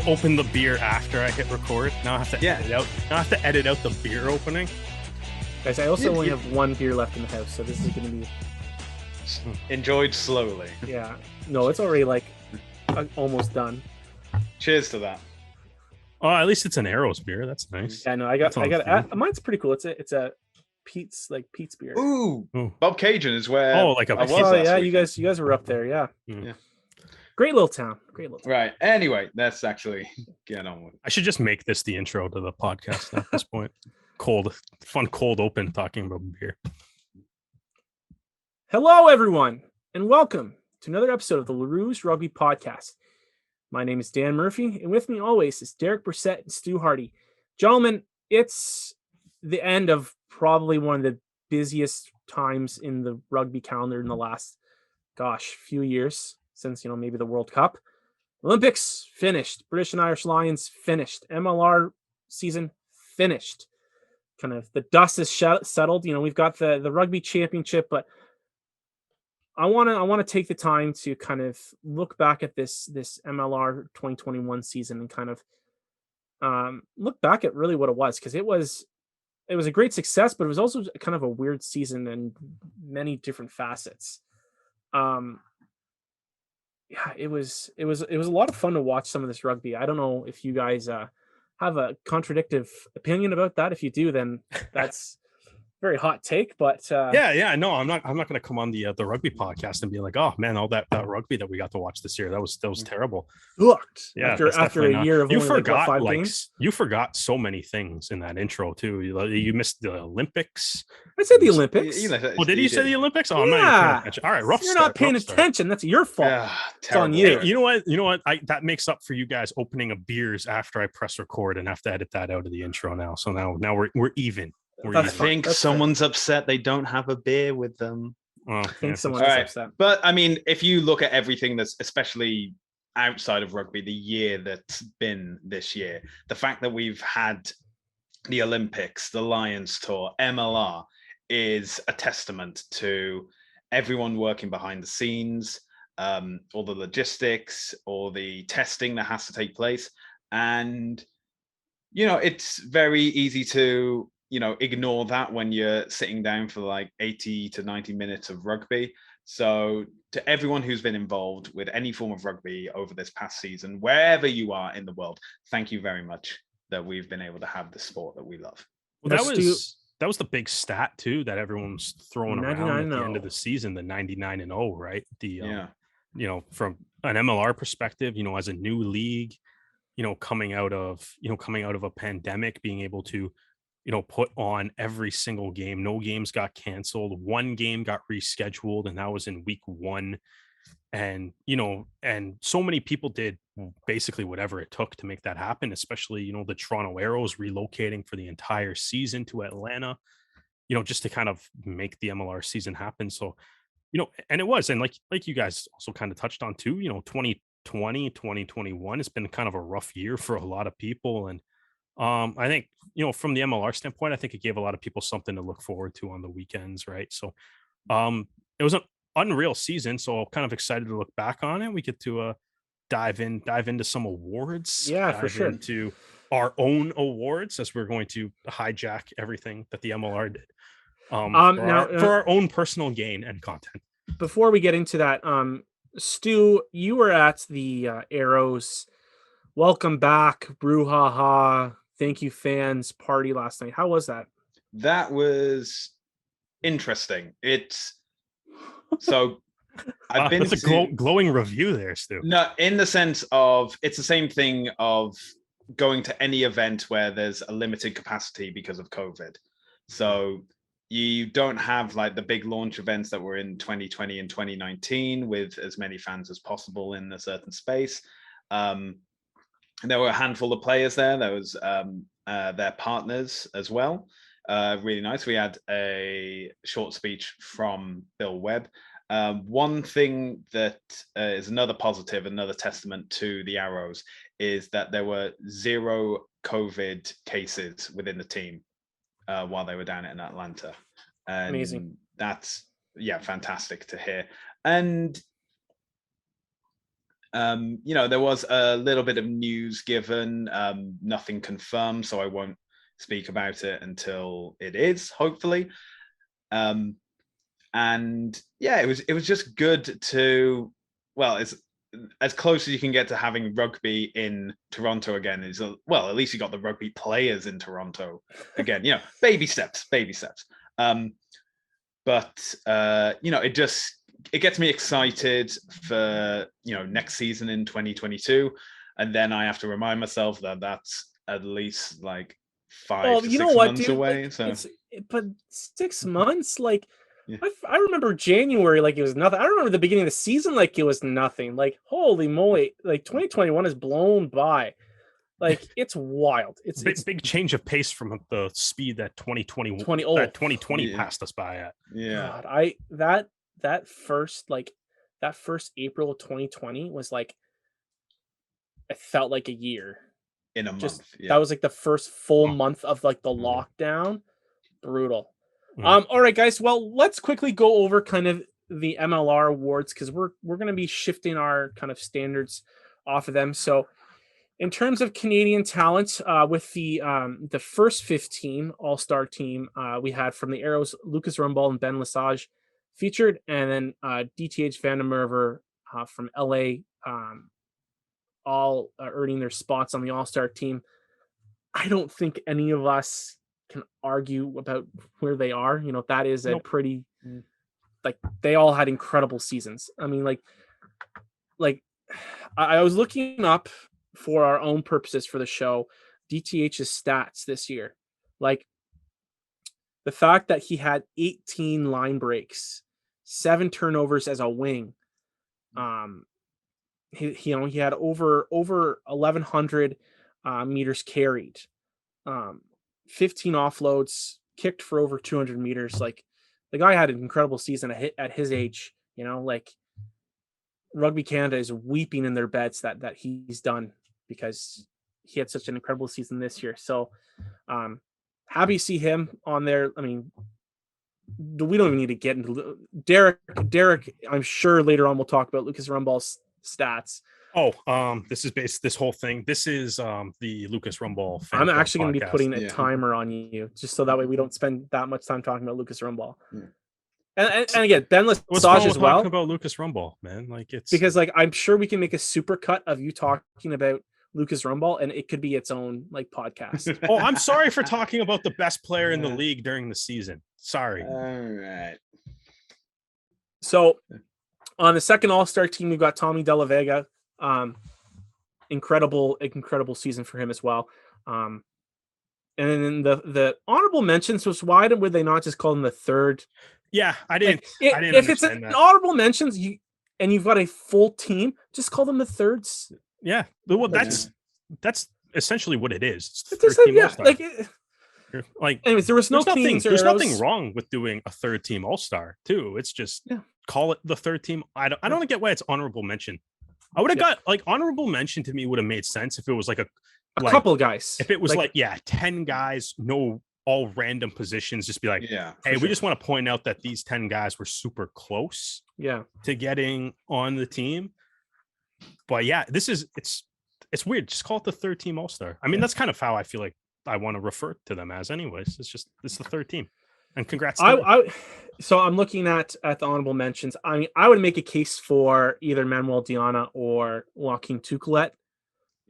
open the beer after I hit record. Now I have to edit out. Now I have to edit out the beer opening. Guys, I also only have one beer left in the house, so this is going to be enjoyed slowly. Yeah, no, it's already like almost done. Cheers to that. Oh, at least it's an Arrows beer. That's nice. Yeah, no, I got. Mine's pretty cool. It's a Pete's beer. Ooh, Bob Cajun is where. Oh, like a. I was yeah, weekend. you guys were up there. Yeah. Yeah. Great little town. Right. Anyway, let's actually get on with it. I should just make this the intro to the podcast at this point. Fun cold open talking about beer. Hello, everyone, and welcome to another episode of the Rouge Rugby podcast. My name is Dan Murphy, and with me always is Derek Brissett and Stu Hardy. Gentlemen, it's the end of probably one of the busiest times in the rugby calendar in the last, few years since, maybe the World Cup. Olympics finished. British and Irish Lions finished. MLR season finished. Kind of the dust is settled. We've got the rugby championship, but I want to take the time to kind of look back at this MLR 2021 season and kind of look back at really what it was, because it was a great success, but it was also kind of a weird season in many different facets. It was a lot of fun to watch some of this rugby. I don't know if you guys have a contradictive opinion about that. If you do, then that's very hot take, but no, I'm not going to come on the rugby podcast and be like, oh man, all that rugby that we got to watch this year, that was terrible. Looked yeah, after a year of you only forgot 5 games. You forgot so many things in that intro too. You missed the Olympics. I said the Olympics. Did you say the Olympics? Oh, yeah. I'm not even paying attention. All right, rough. You're not paying attention. That's your fault. It's on you. Hey, you know what? That makes up for you guys opening a beers after I press record and have to edit that out of the intro now. So now we're even. I think someone's upset they don't have a beer with them. I think someone's upset. But I mean, if you look at everything that's especially outside of rugby, the year that's been this year, the fact that we've had the Olympics, the Lions Tour, MLR is a testament to everyone working behind the scenes, all the logistics, all the testing that has to take place. And, it's very easy to ignore that when you're sitting down for like 80 to 90 minutes of rugby. So to everyone who's been involved with any form of rugby over this past season, wherever you are in the world, thank you very much that we've been able to have the sport that we love. Well, that was the big stat too that everyone's throwing around at the end of the season, the 99-0, right? From an MLR perspective, as a new league, coming out of a pandemic, being able to put on every single game. No games got canceled. One game got rescheduled, and that was in week 1. And, and so many people did basically whatever it took to make that happen, especially, the Toronto Arrows relocating for the entire season to Atlanta, just to kind of make the MLR season happen. So, and it was, and like you guys also kind of touched on too, 2020, 2021 has been kind of a rough year for a lot of people. And I think, from the MLR standpoint, I think it gave a lot of people something to look forward to on the weekends, right? So it was an unreal season, so I'm kind of excited to look back on it. We get to dive into some awards. Yeah, for sure. Into our own awards, as we're going to hijack everything that the MLR did for our own personal gain and content. Before we get into that, Stu, you were at the Arrows welcome back, brouhaha, thank you fans party last night. How was that? That was interesting. It's so I've been that's a glowing review there, Stu. No, in the sense of it's the same thing of going to any event where there's a limited capacity because of COVID. So you don't have like the big launch events that were in 2020 and 2019 with as many fans as possible in a certain space. There were a handful of players there. There was their partners as well. Really nice. We had a short speech from Bill Webb. One thing that is another positive, another testament to the Arrows, is that there were 0 COVID cases within the team while they were down in Atlanta. And amazing. That's fantastic to hear. And There was a little bit of news given, nothing confirmed, so I won't speak about it until it is, hopefully. And yeah, it was just good to, well, it's as close as you can get to having rugby in Toronto again. At least you got the rugby players in Toronto again. Baby steps. But it gets me excited for next season in 2022, and then I have to remind myself that that's at least like 5 to 6 months away. But 6 months, like. Yeah. I remember January like it was nothing. I remember the beginning of the season like it was nothing. Like, holy moly, like 2021 is blown by. Like, it's wild. It's big change of pace from the speed that 2020 passed us by at. Yeah. God, that first April of 2020 was like, it felt like a year. In a month. Yeah. That was like the first full month of like the lockdown. Brutal. All right, guys. Well, let's quickly go over kind of the MLR awards because we're going to be shifting our kind of standards off of them. So, in terms of Canadian talent, with the first 15 All-Star team, we had from the Arrows, Lucas Rumball and Ben Lessard featured, and then DTH Van der Merwe from LA, all earning their spots on the All-Star team. I don't think any of us can argue about where they are. That is a pretty, like, they all had incredible seasons. I mean, like I was looking up for our own purposes for the show, DTH's stats this year. Like, the fact that he had 18 line breaks, 7 turnovers as a wing. He had over 1,100 meters carried. 15 offloads, kicked for over 200 meters. Like, the guy had an incredible season at his age. Like, Rugby Canada is weeping in their beds that he's done because he had such an incredible season this year. So happy to see him on there. I mean, we don't even need to get into Derek. I'm sure later on we'll talk about Lucas Rumball's stats. This whole thing. This is the Lucas Rumball. I'm actually going to be putting a timer on you just so that way we don't spend that much time talking about Lucas Rumball. Yeah. And again, Ben Lessard as well. Talking about Lucas Rumball, man, like, it's because like I'm sure we can make a super cut of you talking about Lucas Rumball, and it could be its own like podcast. Oh, I'm sorry for talking about the best player in the league during the season. Sorry. All right. So on the second All-Star team, we've got Tommy Dellavega. Incredible season for him as well. And then the honorable mentions was, why would they not just call him the third? Yeah, I didn't. If it's an honorable mentions, you've got a full team, just call them the thirds. Yeah, well, that's essentially what it is. It's anyways, there was there's nothing wrong with doing a third team All-Star too. It's just call it the third team. I don't get why it's honorable mention. I would have got like honorable mention to me would have made sense if it was like a couple guys. If it was like 10 guys, no, all random positions, just be like, hey, we just want to point out that these 10 guys were super close to getting on the team. But yeah, it's weird. Just call it the third team All-Star. I mean, that's kind of how I feel like I want to refer to them as anyways. It's the third team. And congrats to so I'm looking at the honorable mentions. I mean, I would make a case for either Manuel Diana or Joaquin Tuculet.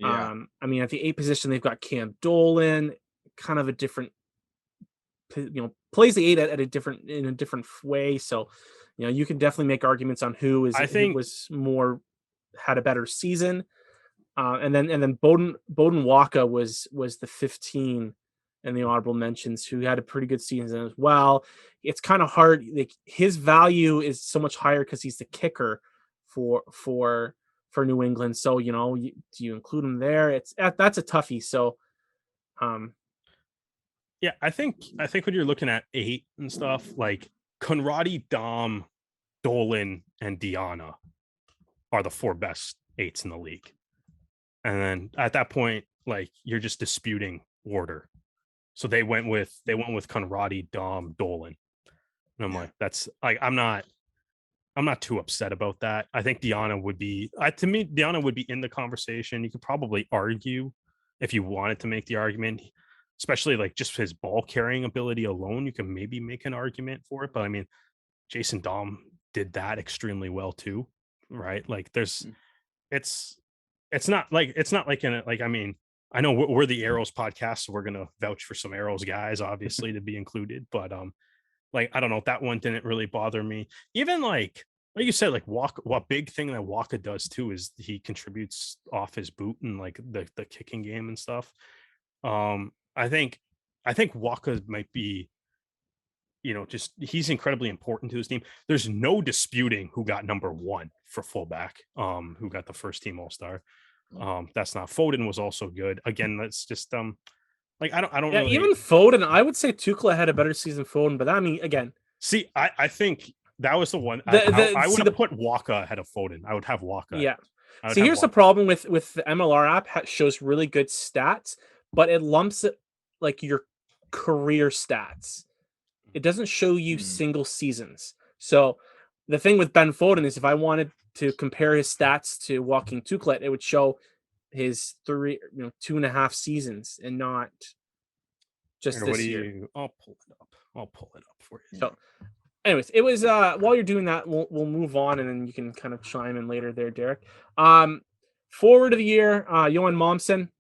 I mean, at the 8 position, they've got Cam Dolan, kind of a different, plays the 8 in a different way. So, you can definitely make arguments on who had a better season. And then Bowden Waka was the 15 in the honorable mentions, who had a pretty good season as well. It's kind of hard. Like, his value is so much higher because he's the kicker for New England. So, do you include him there? That's a toughie. So, yeah, I think when you're looking at 8 and stuff, like Conradi, Dom, Dolan, and Diana are the 4 best 8s in the league. And then at that point, like, you're just disputing order. So they went with Conradi, Dom, Dolan. And I'm like, that's like, I'm not I'm not too upset about that. I think Diana would be, to me, Diana would be in the conversation. You could probably argue if you wanted to make the argument, especially like just his ball carrying ability alone. You can maybe make an argument for it. But I mean, Jason Dahm did that extremely well too, right? Like it's not like I mean, I know we're the Arrows podcast, so we're gonna vouch for some Arrows guys, obviously, to be included. But like I don't know, that one didn't really bother me. Even like you said, like what big thing that Waka does too is he contributes off his boot and like the kicking game and stuff. I think Waka might be, just he's incredibly important to his team. There's no disputing who got number 1 for fullback, who got the first team All-Star. That's not Foden was also good. Again, that's just like I don't yeah, really... even Foden, I would say Tuchel had a better season Foden, but I mean, again, see, I think that was the one I would have put Waka ahead of Foden. I would have Waka. Yeah. See, here's the problem with the MLR app. Shows really good stats, but it lumps it like your career stats. It doesn't show you single seasons. So the thing with Ben Foden is if I wanted to compare his stats to Joaquin Tuchel, it would show his 2.5 seasons and not just this year. I'll pull it up for you. So anyways, it was while you're doing that, we'll move on and then you can kind of chime in later there, Derek. Forward of the year, Johan Momsen.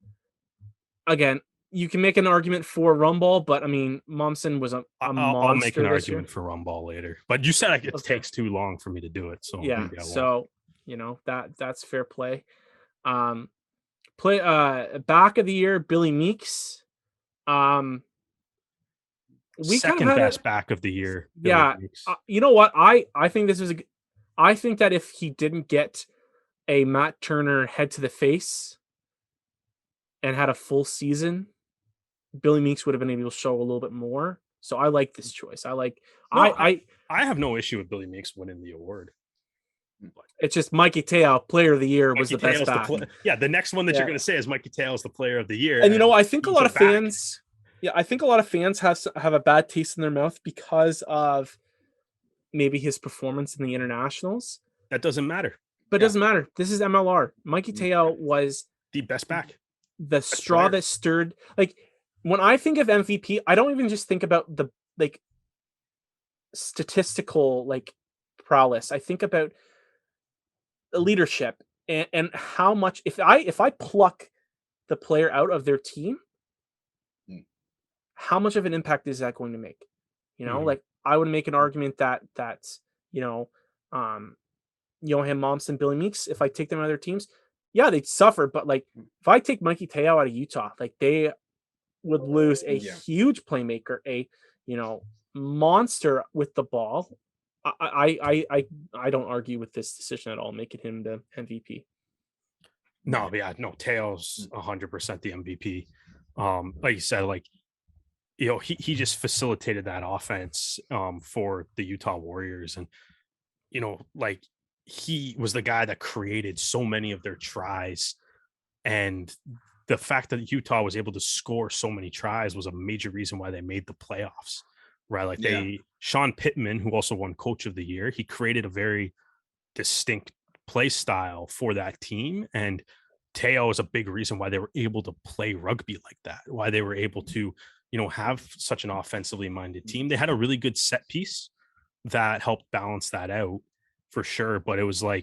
Again, you can make an argument for Rumball, but I mean, Momsen was a monster. I'll make an argument for Rumball later. But you said it takes too long for me to do it, so yeah. So that's fair play. Back of the year, Billy Meeks. We second best back of the year. Yeah. You know what? I think this is I think that if he didn't get a Matt Turner head to the face and had a full season, Billy Meeks would have been able to show a little bit more. So I like this choice. I have no issue with Billy Meeks winning the award. It's just Mikey Te'o, player of the year, was the best back. The next one that you're going to say is Mikey Te'o is the player of the year. And I think a lot of fans, I think a lot of fans have a bad taste in their mouth because of maybe his performance in the internationals. That doesn't matter. But it doesn't matter. This is MLR. Mikey Te'o was the best back. The straw that stirred. Like when I think of MVP, I don't even just think about the statistical prowess. I think about the leadership and how much if I pluck the player out of their team, how much of an impact is that going to make? I would make an argument that's Johan Momsen, Billy Meeks, if I take them out of their teams, yeah, they'd suffer. But if I take Mikey Te'o out of Utah, they would lose a huge playmaker, a monster with the ball. I don't argue with this decision at all, making him the MVP. No, Te'o's 100% the MVP. Like you said, he just facilitated that offense for the Utah Warriors, and he was the guy that created so many of their tries, and the fact that Utah was able to score so many tries was a major reason why they made the playoffs, right? Sean Pittman, who also won Coach of the Year, he created a very distinct play style for that team, and Te'o is a big reason why they were able to play rugby like that, why they were able to have such an offensively minded team. They had a really good set piece that helped balance that out for sure. But it was what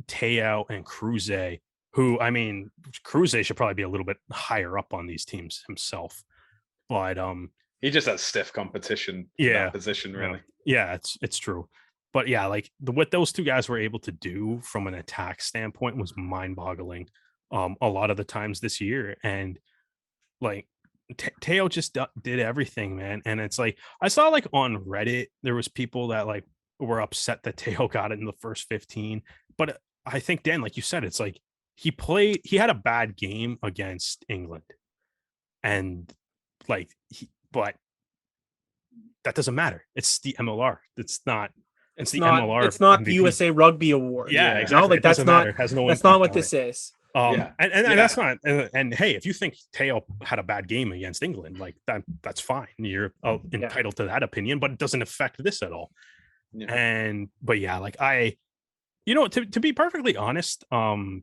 Te'o and Cruze, who, I mean, Cruze should probably be a little bit higher up on these teams himself. But he just has stiff competition in that position, really. Yeah, it's true. But yeah, what those two guys were able to do from an attack standpoint was mind-boggling a lot of the times this year. And Te'o just did everything, man. And it's I saw on Reddit, there was people that were upset that Te'o got it in the first 15. But I think, Dan, like you said, it's he had a bad game against England. And but that doesn't matter. It's the MLR. It's the MLR. It's not MVP. the USA Rugby Award. Yeah, exactly. That's not. Has no that's not what this is. And that's not. And hey, if you think Te'o had a bad game against England, that's fine. You're entitled to that opinion, but it doesn't affect this at all. But yeah, like to be perfectly honest, I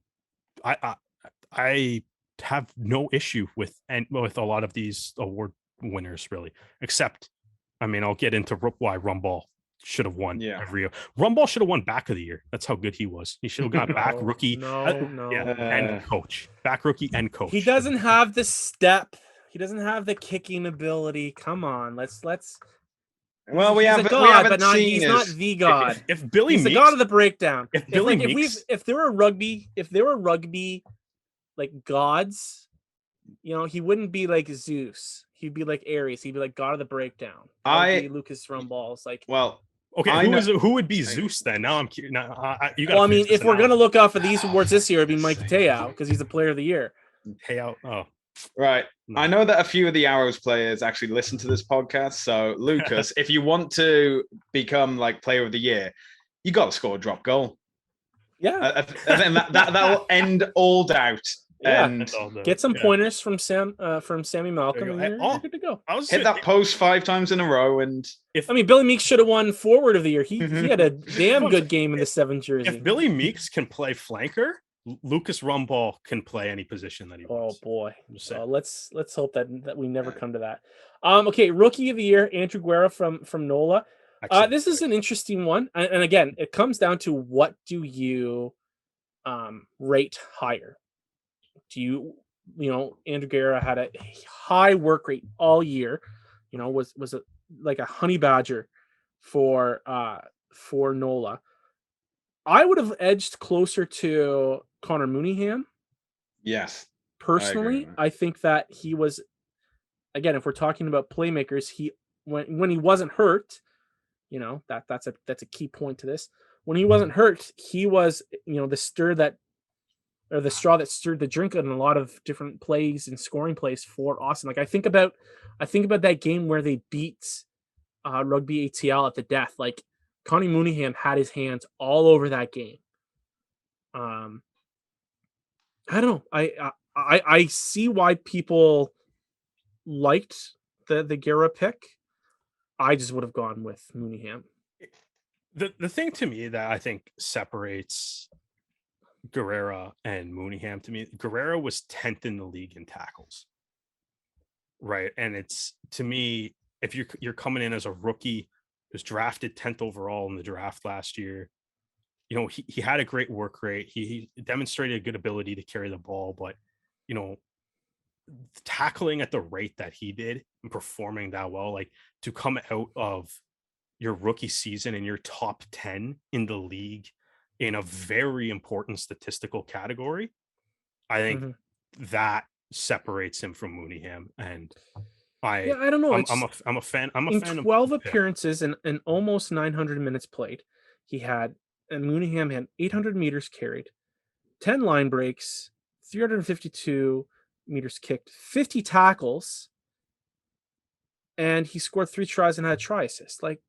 have no issue with a lot of these award winners, really, except, I mean, I'll get into why Rumball should have won every year. Rumball should have won back of the year. That's how good he was. He should have got back rookie and coach. Back rookie and coach. He doesn't have the step. He doesn't have the kicking ability. Come on, let's. Well, he's a god, but he's not the god. If Billy he's Meeks, the god of the breakdown. If there were rugby like gods, he wouldn't be like Zeus. He'd be like Ares. He'd be like god of the breakdown. Lucas Rumball's like. Well, okay, who would be Zeus then? Now I'm curious. I mean, if we're gonna look off of these awards this year, it'd be Mike Te'o because he's the player of the year. Te'o, right. No. I know that a few of the Arrows players actually listen to this podcast. So, Lucas, if you want to become like player of the year, you got to score a drop goal. Yeah, and that'll end all doubt. Yeah. And get some pointers from Sammy Malcolm, and you're good to go. Hit that post 5 times in a row, and Billy Meeks should have won forward of the year. He had a damn good game in the 7 jersey. If Billy Meeks can play flanker, Lucas Rumball can play any position that he wants. Oh boy, let's hope that we never come to that. Okay, rookie of the year, Andrew Guerra from NOLA. This is an interesting one, and again, it comes down to what do you rate higher? Do Andrew Guerra had a high work rate all year, was like a honey badger for NOLA. I would have edged closer to Connor Mooneyham. Yes. Personally, I think that he was, again, if we're talking about playmakers, when he wasn't hurt, that's a key point to this. When he wasn't hurt, he was, the straw that stirred the drink in a lot of different plays and scoring plays for Austin. Like I think about that game where they beat Rugby ATL at the death. Like Connie Mooneyham had his hands all over that game. I don't know. I see why people liked the Guerra pick. I just would have gone with Mooneyham. The thing to me that I think separates Guerra and Mooneyham, to me, Guerra was 10th in the league in tackles, right? And it's, to me, if you're coming in as a rookie who's drafted 10th overall in the draft last year, he had a great work rate. He demonstrated a good ability to carry the ball, but tackling at the rate that he did and performing that well, like to come out of your rookie season in your top 10 in the league in a very important statistical category, I think that separates him from Mooneyham. And I don't know. I'm a fan. I'm a fan 12 appearances and almost 900 minutes played. Mooneyham had 800 meters carried, 10 line breaks, 352 meters kicked, 50 tackles, and he scored 3 tries and had a try assist. Like,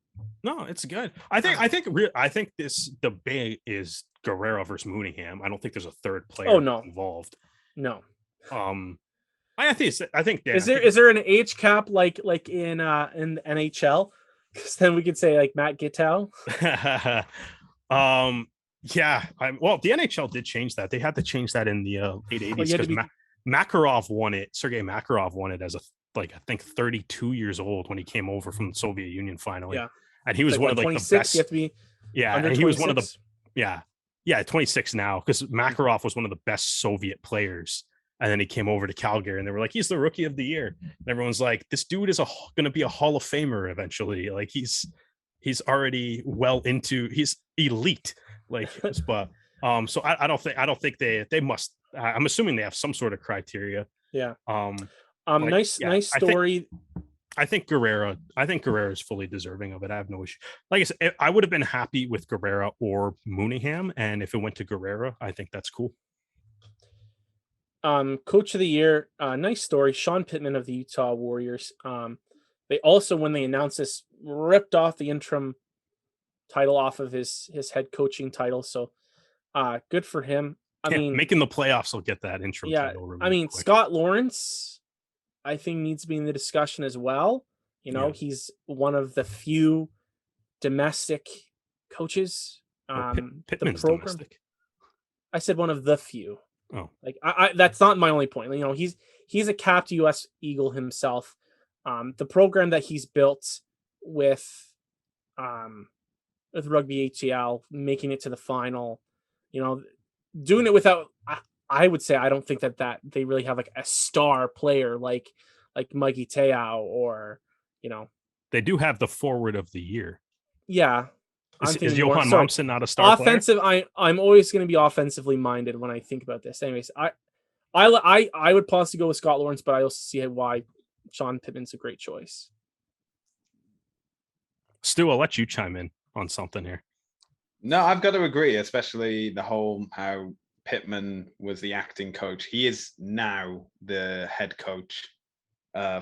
no, it's good. I think this debate is Guerra versus Mooneyham. I don't think there's a third player involved. No. I think is there an age cap like in the NHL? Because then we could say like Matt Gittow. The NHL did change that. They had to change that in the late 80s because Makarov won it. Sergei Makarov won it as I think 32 years old when he came over from the Soviet Union finally. Yeah. And he was one of the best. You have to be and he was one of the 26 now, because Makarov was one of the best Soviet players. And then he came over to Calgary and they were like, he's the rookie of the year. And everyone's like, this dude is going to be a Hall of Famer eventually. Like he's already he's elite. Like, but so I don't think they must. I'm assuming they have some sort of criteria. Yeah. Nice story. I think Guerra is fully deserving of it. I have no issue. Like I said, I would have been happy with Guerra or Mooneyham, and if it went to Guerra, I think that's cool. Coach of the year, nice story. Sean Pittman of the Utah Warriors. They also, when they announced this, ripped off the interim title off of his head coaching title. So, good for him. I mean, making the playoffs will get that interim title. Really quick. Scott Lawrence, I think, needs to be in the discussion as well. He's one of the few domestic coaches. Pittman's the program, domestic. I said one of the few. Oh, like I that's not my only point. You know, he's a capped U.S. Eagle himself. The program that he's built with Rugby HCL, making it to the final, you know, doing it without. I would say I don't think that they really have like a star player like Mikey Te'o or, you know. They do have the forward of the year. Yeah. Is Johan Momsen not a star offensive player? I'm always going to be offensively minded when I think about this. Anyways, I would possibly go with Scott Lawrence, but I also see why Sean Pittman's a great choice. Stu, I'll let you chime in on something here. No, I've got to agree, especially the whole how Pittman was the acting coach. He is now the head coach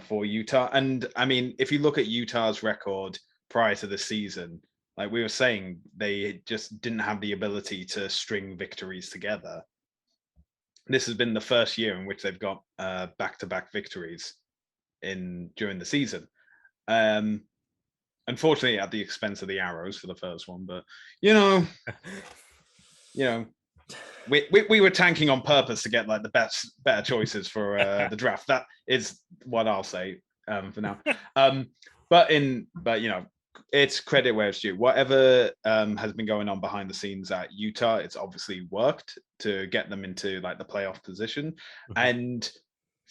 for Utah. And I mean, if you look at Utah's record prior to the season, like we were saying, they just didn't have the ability to string victories together. This has been the first year in which they've got back-to-back victories during the season. Unfortunately, at the expense of the Arrows for the first one, but you know, we were tanking on purpose to get like the better choices for the draft. That is what I'll say for now. But you know, it's credit where it's due. Whatever has been going on behind the scenes at Utah, it's obviously worked to get them into like the playoff position. Mm-hmm. And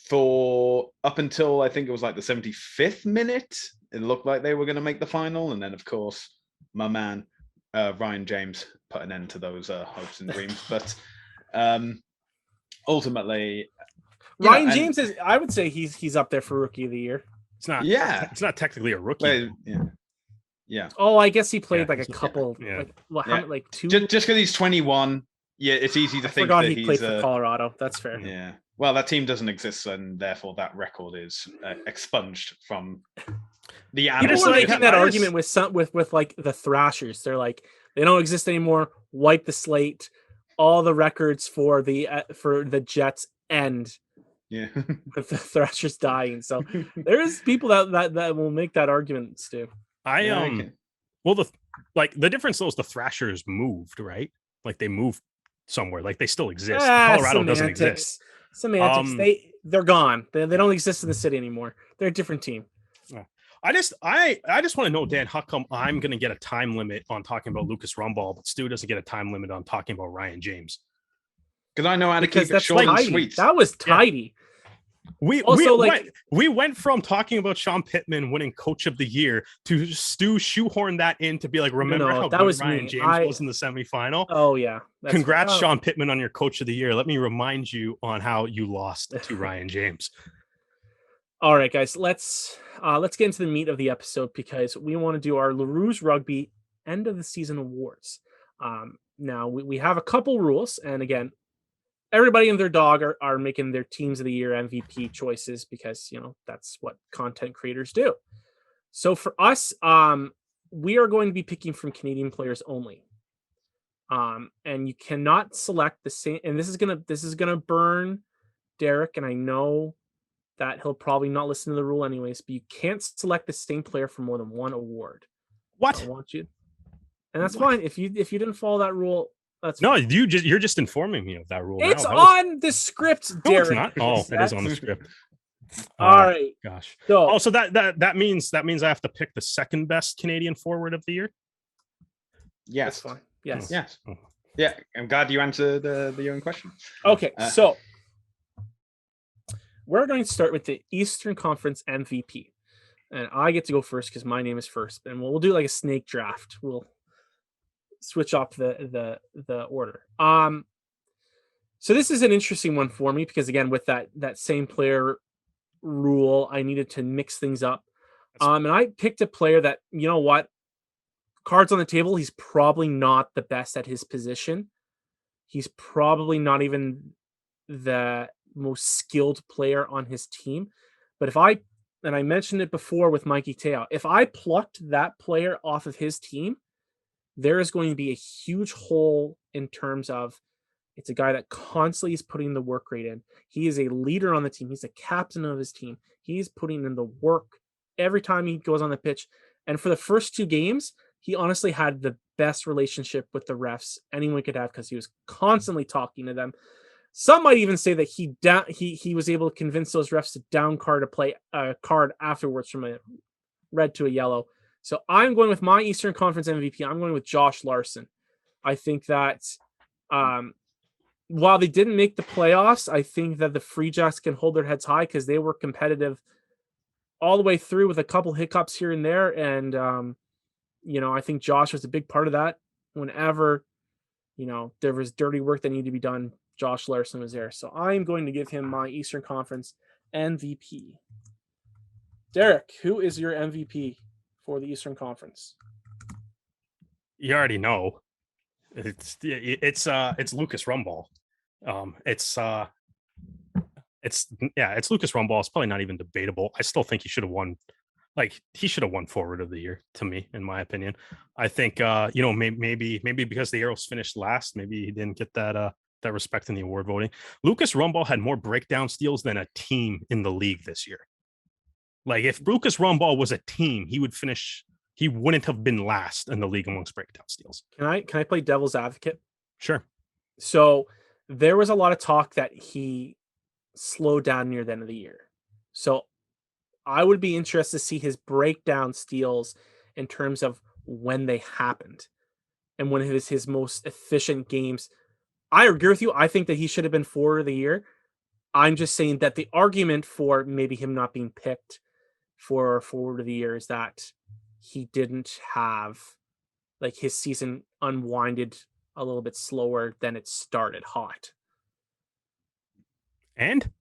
for up until I think it was like the 75th minute, it looked like they were going to make the final. And then, of course, my man Ryan James put an end to those hopes and dreams. But ultimately, Ryan James is, I would say he's up there for Rookie of the Year. It's not. Yeah, it's not technically a rookie. Yeah. Oh, I guess he played like a couple. Yeah. Like two. Just because he's 21. Yeah, it's easy to think that he played for Colorado. That's fair. Yeah. Well, that team doesn't exist, and therefore that record is expunged from the annals. People were making that argument with like the Thrashers. They're like, they don't exist anymore. Wipe the slate. All the records for the Jets end. Yeah. With the Thrashers dying. So there's people that will make that argument, Stu. Well, the difference though is the Thrashers moved, right? Like they moved somewhere. Like they still exist. Colorado doesn't exist. Semantics. They're gone. They don't exist in the city anymore. They're a different team. I just want to know, Dan, how come I'm going to get a time limit on talking about Lucas Rumball, but Stu doesn't get a time limit on talking about Ryan James? Because I know how to keep it short and sweet. That was tidy. We went from talking about Sean Pittman winning Coach of the Year to Stu shoehorn that in to be like, remember how good Ryan James was in the semifinal? Oh yeah. Congrats, Sean Pittman, on your Coach of the Year. Let me remind you on how you lost to Ryan James. All right, guys, let's get into the meat of the episode because we want to do our Rouge Rugby end of the season awards. Now we have a couple rules, and again, everybody and their dog are making their teams of the year MVP choices because, you know, that's what content creators do. So for us, we are going to be picking from Canadian players only. And you cannot select the same, and this is gonna burn Derek, and I know that he'll probably not listen to the rule anyways, but you can't select the same player for more than one award. What? I want you. And that's fine. If you didn't follow that rule, that's no, fine. you're just informing me of that rule. It's on the script, Derek. No, it's not. Oh, it is on the script. All right. Gosh. So that means I have to pick the second best Canadian forward of the year. Yes. That's fine. Yes. Yes. Yeah. I'm glad you answered the own question. Okay. So we're going to start with the Eastern Conference MVP. And I get to go first because my name is first. And we'll do like a snake draft. We'll switch off the order. So this is an interesting one for me because again, with that same player rule, I needed to mix things up. And I picked a player that, you know what, cards on the table, he's probably not the best at his position. He's probably not even the most skilled player on his team. But and I mentioned it before with Mikey Te'o, if I plucked that player off of his team, there is going to be a huge hole in terms of it's a guy that constantly is putting the work rate in. He is a leader on the team. He's a captain of his team. He's putting in the work every time he goes on the pitch. And for the first two games, he honestly had the best relationship with the refs anyone could have because he was constantly talking to them. Some might even say that he was able to convince those refs to down card a card afterwards from a red to a yellow. So I'm going with my Eastern Conference MVP. I'm going with Josh Larson. I think that while they didn't make the playoffs, I think that the Free Jacks can hold their heads high because they were competitive all the way through with a couple hiccups here and there. And, I think Josh was a big part of that. Whenever, there was dirty work that needed to be done, Josh Larson was there. So I'm going to give him my Eastern Conference MVP. Derek, who is your MVP for the Eastern Conference? You already know. It's Lucas Rumball. It's Lucas Rumball. It's probably not even debatable. I still think he should have won. Like, he should have won Forward of the Year, to me, in my opinion. I think maybe because the Arrows finished last, maybe he didn't get that respect in the award voting. Lucas Rumball had more breakdown steals than a team in the league this year. Like, if Lucas Rumball was a team, he wouldn't have been last in the league amongst breakdown steals. Can I play devil's advocate? Sure. So there was a lot of talk that he slowed down near the end of the year. So I would be interested to see his breakdown steals in terms of when they happened and when it was his most efficient games. I agree with you. I think that he should have been Forward of the Year. I'm just saying that the argument for maybe him not being picked for Forward of the Year is that he didn't have, like, his season unwinded a little bit slower than it started hot. And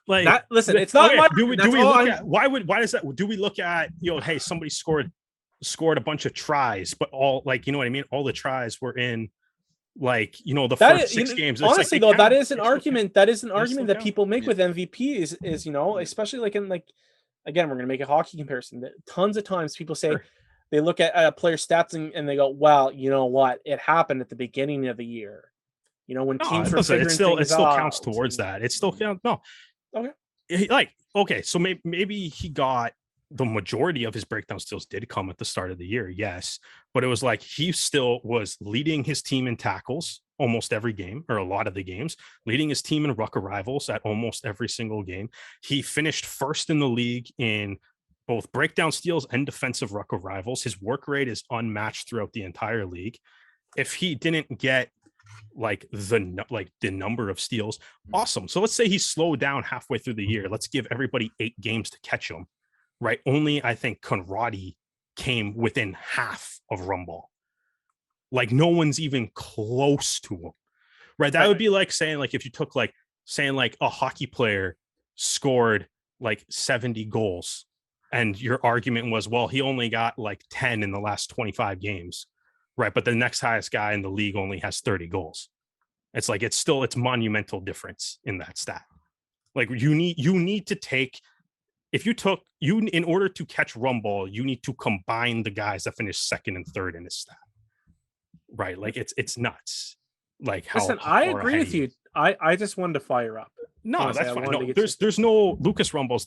like that, listen, it's not. Okay, do we look at why does that? Do we look at, hey, somebody scored a bunch of tries, but all, like, you know what I mean? All the tries were in, like, the first 6 games. It's honestly, like, though, that is an argument. That is an argument that people make with MVP is especially like in, like, again, we're going to make a hockey comparison. That tons of times people say they look at a player's stats and they go, well, you know what? It happened at the beginning of the year. When teams were figuring things out. It still counts towards that. It still counts. No. Okay. So maybe he got the majority of his breakdown steals did come at the start of the year. Yes. But it was like he still was leading his team in tackles almost every game, or a lot of the games, leading his team in ruck arrivals at almost every single game. He finished first in the league in both breakdown steals and defensive ruck arrivals. His work rate is unmatched throughout the entire league. If he didn't get the number of steals, awesome. So let's say he slowed down halfway through the year. Let's give everybody 8 games to catch him, right? Only, I think, Conradi came within half of Rumball. Like, no one's even close to him, right? That would be like saying, like, if you took, like, saying, like, a hockey player scored like 70 goals and your argument was, well, he only got like 10 in the last 25 games, right? But the next highest guy in the league only has 30 goals. It's like, it's monumental difference in that stat. Like, you need to take, in order to catch Rumball, you need to combine the guys that finish second and third in his stat. Right, like, it's nuts. Like, how? Listen, I agree with you. I just wanted to fire up. No, honestly, that's fine. No, there's no Lucas Rumball's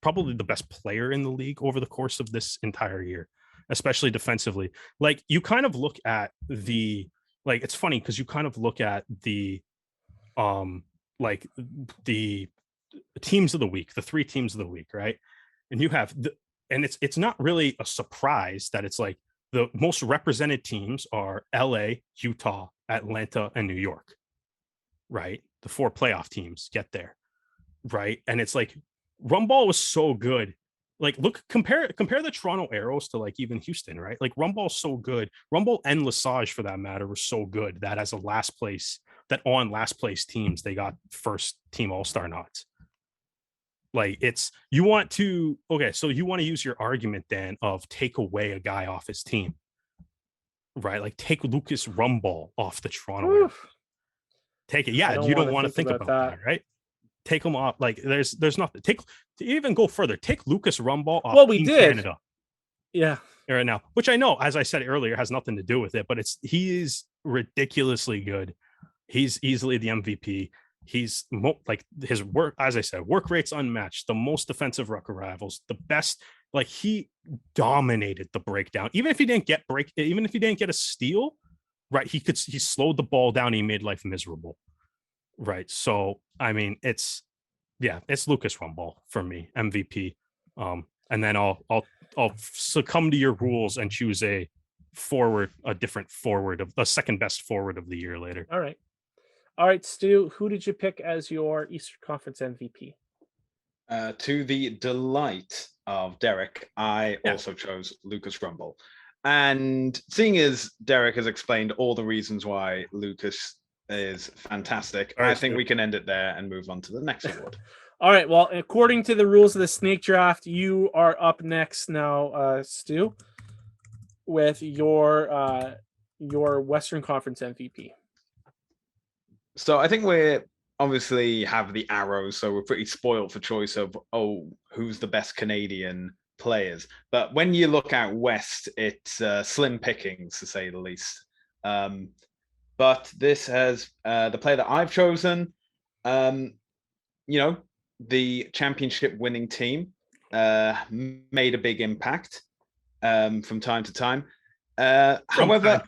probably the best player in the league over the course of this entire year, especially defensively. Like, you kind of look at it's funny because you kind of look at the the teams of the week, the 3 teams of the week, right? And you have and it's not really a surprise that it's like the most represented teams are LA, Utah, Atlanta, and New York, right? The 4 playoff teams get there, right? And it's like, Rumball was so good. Like, compare the Toronto Arrows to, like, even Houston, right? Like, Rumball's so good. Rumball and Lessard, for that matter, were so good that as a last place teams, they got first team All-Star nods. Like, you want to use your argument then of take away a guy off his team, right? Like, take Lucas Rumball off the Toronto Arrows. Take it. Yeah, you don't want to think about that, right? Take him off. Like, there's nothing. To even go further, take Lucas Rumball off. Well, we did. Canada. Yeah. Right now, which I know, as I said earlier, has nothing to do with it, but he is ridiculously good. He's easily the MVP. He's like his work, as I said, work rate's unmatched, the most defensive ruck arrivals, the best. Like he dominated the breakdown. Even if he didn't get a steal, right? He slowed the ball down. He made life miserable. Right. So I mean, it's Lucas Rumball for me, MVP. And then I'll succumb to your rules and choose a different forward, of the second best forward of the year later. All right, Stu, who did you pick as your Eastern Conference MVP? To the delight of Derek, I also chose Lucas Rumball. And seeing as Derek has explained all the reasons why Lucas is fantastic, I think we can end it there and move on to the next award. All right, well, according to the rules of the snake draft, you are up next now, Stu, with your Western Conference MVP. So I think we obviously have the arrows, so we're pretty spoiled for choice of, who's the best Canadian players. But when you look out west, it's slim pickings, to say the least. But this has the player that I've chosen, the championship winning team, made a big impact from time to time. However,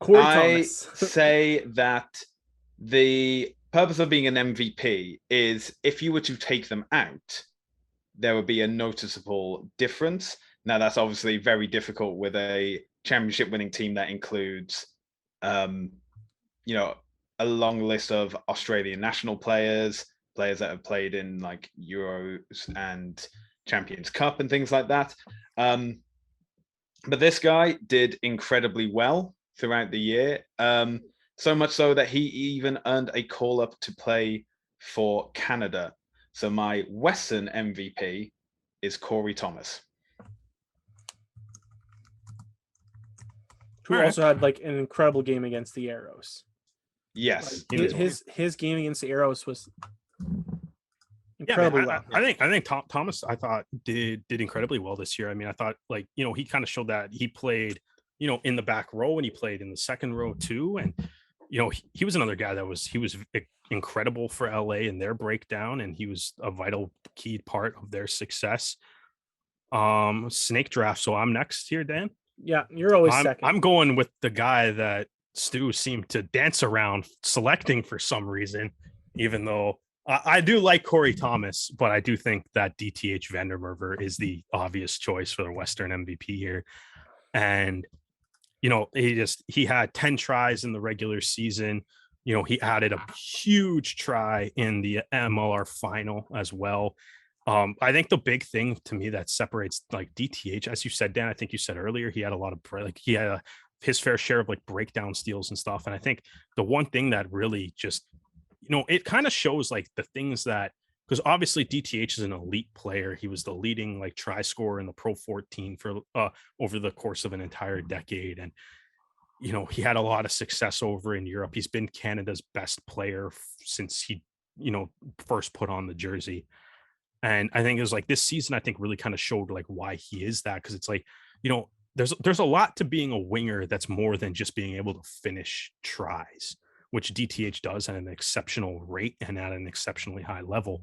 I say that the purpose of being an MVP is if you were to take them out, there would be a noticeable difference. Now, that's obviously very difficult with a championship winning team that includes, a long list of Australian national players that have played in like Euros and Champions Cup and things like that. But this guy did incredibly well throughout the year. So much so that he even earned a call up to play for Canada. So my Western MVP is Corey Thomas. Who also had like an incredible game against the Arrows. Yes. Like, his game against the Arrows was incredibly well. I think Thomas, I thought did incredibly well this year. I mean, I thought he kind of showed that he played, in the back row, and he played in the second row too. And, he was another guy he was incredible for LA in their breakdown, and he was a vital key part of their success. Snake draft. So I'm next here, Dan. Yeah, you're always second. I'm going with the guy that Stu seemed to dance around selecting for some reason, even though I do like Corey Thomas, but I do think that DTH Vandermerver is the obvious choice for the Western MVP here. And, he had 10 tries in the regular season. He added a huge try in the MLR final as well. I think the big thing to me that separates like DTH, as you said, Dan, I think you said earlier, he had a lot of he had his fair share of like breakdown steals and stuff. And I think the one thing that really just, it kind of shows like the things that, because obviously DTH is an elite player. He was the leading like try scorer in the Pro 14 for over the course of an entire decade. And, he had a lot of success over in Europe. He's been Canada's best player since he, first put on the jersey. And I think it was like this season, I think really kind of showed like why he is that. Cause it's like, there's a lot to being a winger that's more than just being able to finish tries, which DTH does at an exceptional rate and at an exceptionally high level.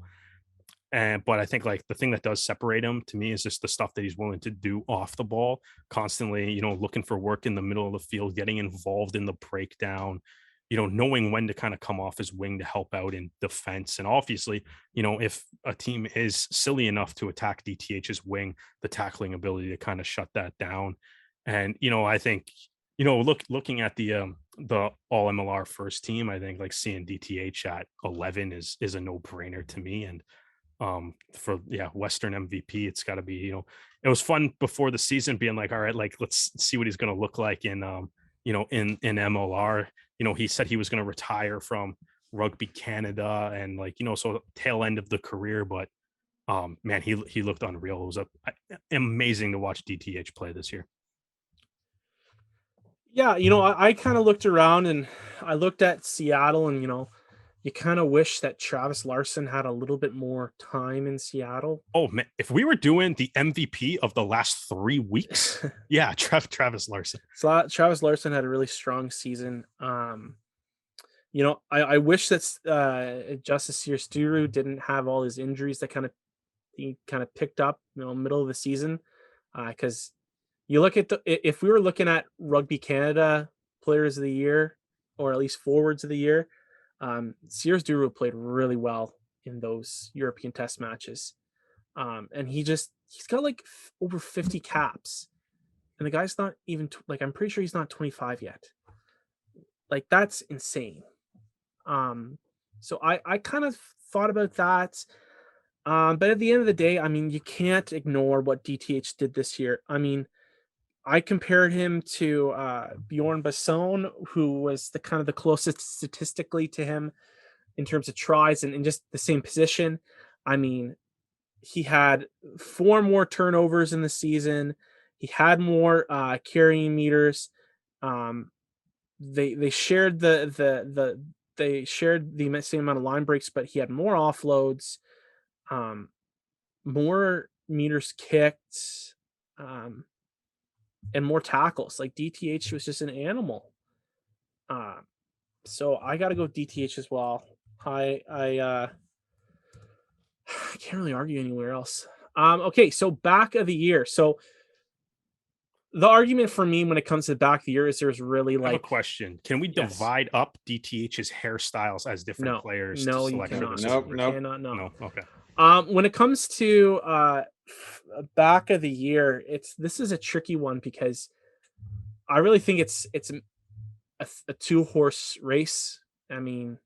But I think like the thing that does separate him to me is just the stuff that he's willing to do off the ball, constantly, looking for work in the middle of the field, getting involved in the breakdown, knowing when to kind of come off his wing to help out in defense. And obviously, if a team is silly enough to attack DTH's wing, the tackling ability to kind of shut that down. And, I think, looking at the all MLR first team, I think like seeing DTH at 11 is a no brainer to me. And for Western MVP, it's got to be, it was fun before the season being like, all right, like let's see what he's going to look like in in MLR. He said he was going to retire from Rugby Canada and like, so tail end of the career, but man, he looked unreal. It was amazing to watch DTH play this year. Yeah, I kind of looked around and I looked at Seattle, and you kind of wish that Travis Larson had a little bit more time in Seattle. Oh man, if we were doing the MVP of the last 3 weeks, Travis Larson. So Travis Larson had a really strong season. I wish that Justice Sears-Duru didn't have all his injuries that he kind of picked up, middle of the season, because you look at if we were looking at Rugby Canada Players of the Year, or at least Forwards of the Year, Sears-Duru played really well in those European Test matches, and he's got like over 50 caps, and the guy's not even I'm pretty sure he's not 25 yet. Like, that's insane. So I kind of thought about that. But at the end of the day, I mean, you can't ignore what DTH did this year. I mean, I compared him to Bjorn Basson, who was the closest statistically to him in terms of tries and in just the same position. I mean, he had 4 more turnovers in the season. He had more carrying meters. They shared they shared the same amount of line breaks, but he had more offloads, more meters kicked, and more tackles. Like, DTH was just an animal. So I got to go DTH as well. I can't really argue anywhere else. Okay, so back of the year. So the argument for me when it comes to the back of the year is there's really I have a question. Can we divide up DTH's hairstyles as different players? No, to you select cannot. No. Okay. When it comes to back of the year, this is a tricky one because I really think it's a 2-horse race. I mean,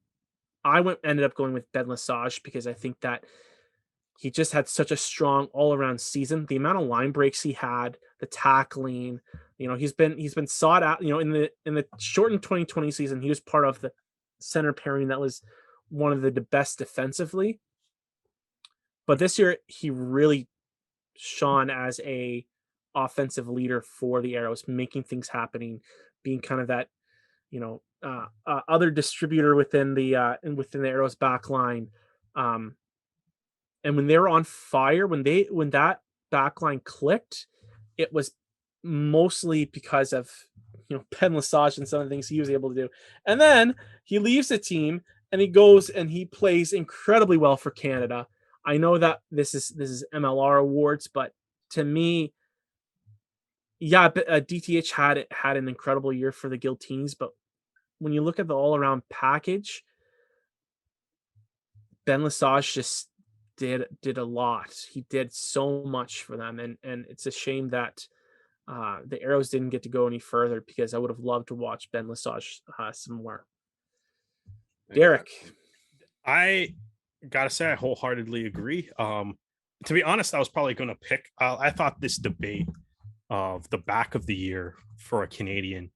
ended up going with Ben Lessard because I think that he just had such a strong all-around season. The amount of line breaks he had, the tackling, he's been sought out. In the shortened 2020 season, he was part of the center pairing that was one of the best defensively. But this year, he really shone as a offensive leader for the Arrows, making things happening, being kind of that other distributor within the Arrows back line. And when they were on fire, when that back line clicked, it was mostly because of Ben Lessard and some of the things he was able to do. And then he leaves the team and he goes and he plays incredibly well for Canada. I know that this is MLR awards, but to me, DTH had an incredible year for the Giltinis. But when you look at the all around package, Ben Lessard just did a lot. He did so much for them, and it's a shame that the Arrows didn't get to go any further because I would have loved to watch Ben Lessard some more. Derek, I gotta say I wholeheartedly agree. To be honest, I was probably going to pick. I thought this debate of the back of the year for a Canadian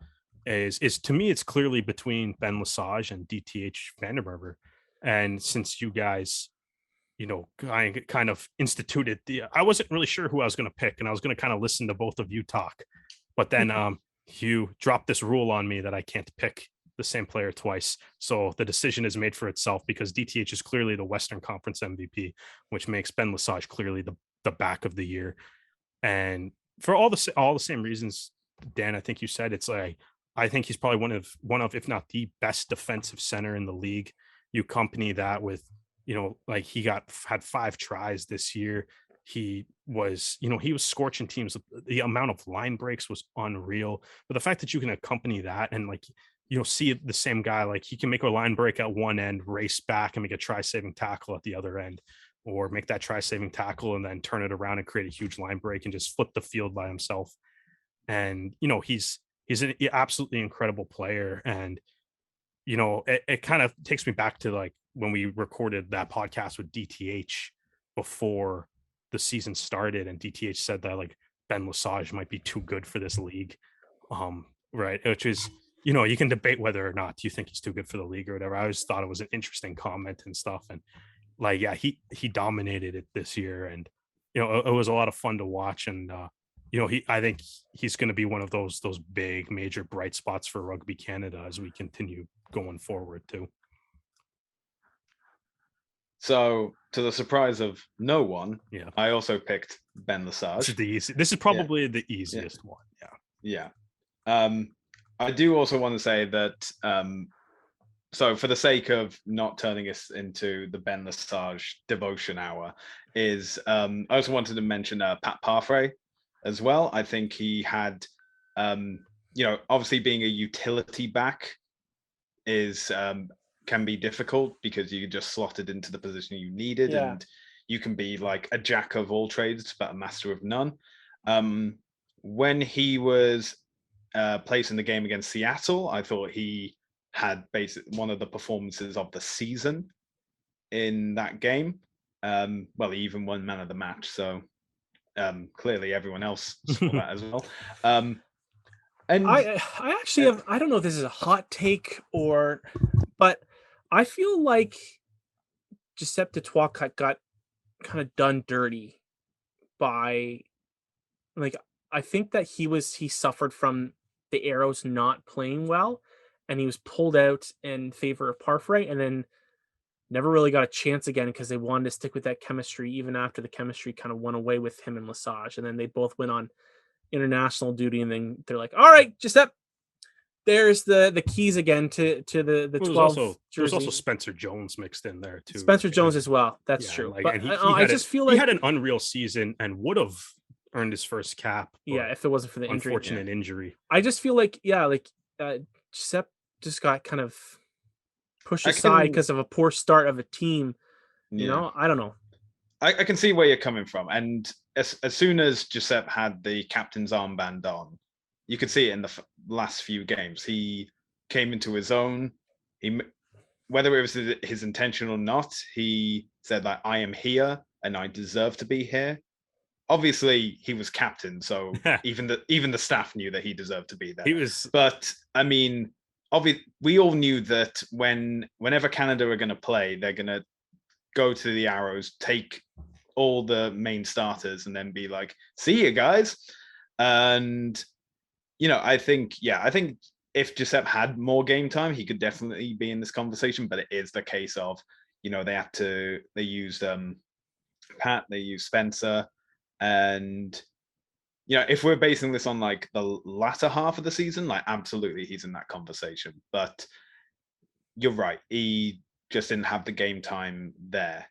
is to me it's clearly between Ben Lessard and DTH Vandenberger, and since you guys I kind of instituted I wasn't really sure who I was going to pick, and I was going to kind of listen to both of you talk, but then you dropped this rule on me that I can't pick the same player twice. So the decision is made for itself because DTH is clearly the Western Conference MVP, which makes Ben Lessard clearly the back of the year. And for all the same reasons, Dan, I think you said, it's like, I think he's probably one of, if not the best defensive center in the league. You accompany that with, like he had 5 tries this year. He was scorching teams. The amount of line breaks was unreal. But the fact that you can accompany that and see the same guy, like he can make a line break at one end, race back and make a try-saving tackle at the other end, or make that try-saving tackle and then turn it around and create a huge line break and just flip the field by himself. And, he's an absolutely incredible player. And, it kind of takes me back to like when we recorded that podcast with DTH before the season started, and DTH said that like Ben Lessard might be too good for this league. Right. Which is, you can debate whether or not you think he's too good for the league or whatever. I always thought it was an interesting comment and stuff. And like, yeah, he dominated it this year, and, it was a lot of fun to watch. And, I think he's going to be one of those big major bright spots for Rugby Canada as we continue going forward too. So, to the surprise of no one, I also picked Ben Lessard. This is probably the easiest one. Yeah. I do also want to say that so for the sake of not turning us into the Ben Lessard devotion hour, I also wanted to mention Pat Parfray as well. I think he had, obviously being a utility back is can be difficult because you just slotted into the position you needed, and you can be like a jack of all trades but a master of none. When he was placed in the game against Seattle, I thought he had basically one of the performances of the season in that game. Well, he even won man of the match, so clearly everyone else saw that as well. And I actually have, I don't know if this is a hot take but I feel like Giuseppe Dutoit got kind of done dirty by, like, I think that he suffered from the Arrows not playing well, and he was pulled out in favor of Parfray, and then never really got a chance again because they wanted to stick with that chemistry even after the chemistry kind of went away with him and Lessard, and then they both went on international duty, and then they're like, all right, Giuseppe, there's the keys again to the 12 jersey. There's also Spencer Jones mixed in there too. Spencer Jones as well. That's true. Like, but I just feel like he had an unreal season and would have earned his first cap. If it wasn't for the unfortunate injury. I just feel like Giuseppe just got kind of pushed aside because of a poor start of a team. You know, I don't know. I can see where you're coming from, and as soon as Giuseppe had the captain's armband on, you could see it in the last few games. He came into his own. Whether it was his intention or not, he said that I am here and I deserve to be here. Obviously, he was captain, so even the staff knew that he deserved to be there. But I mean, we all knew that whenever Canada are going to play, they're going to go to the Arrows, take all the main starters, and then be like, "See you guys." And I think if Giuseppe had more game time, he could definitely be in this conversation. But it is the case of, they used Pat, they used Spencer, and if we're basing this on like the latter half of the season, like absolutely he's in that conversation. But you're right, he just didn't have the game time there,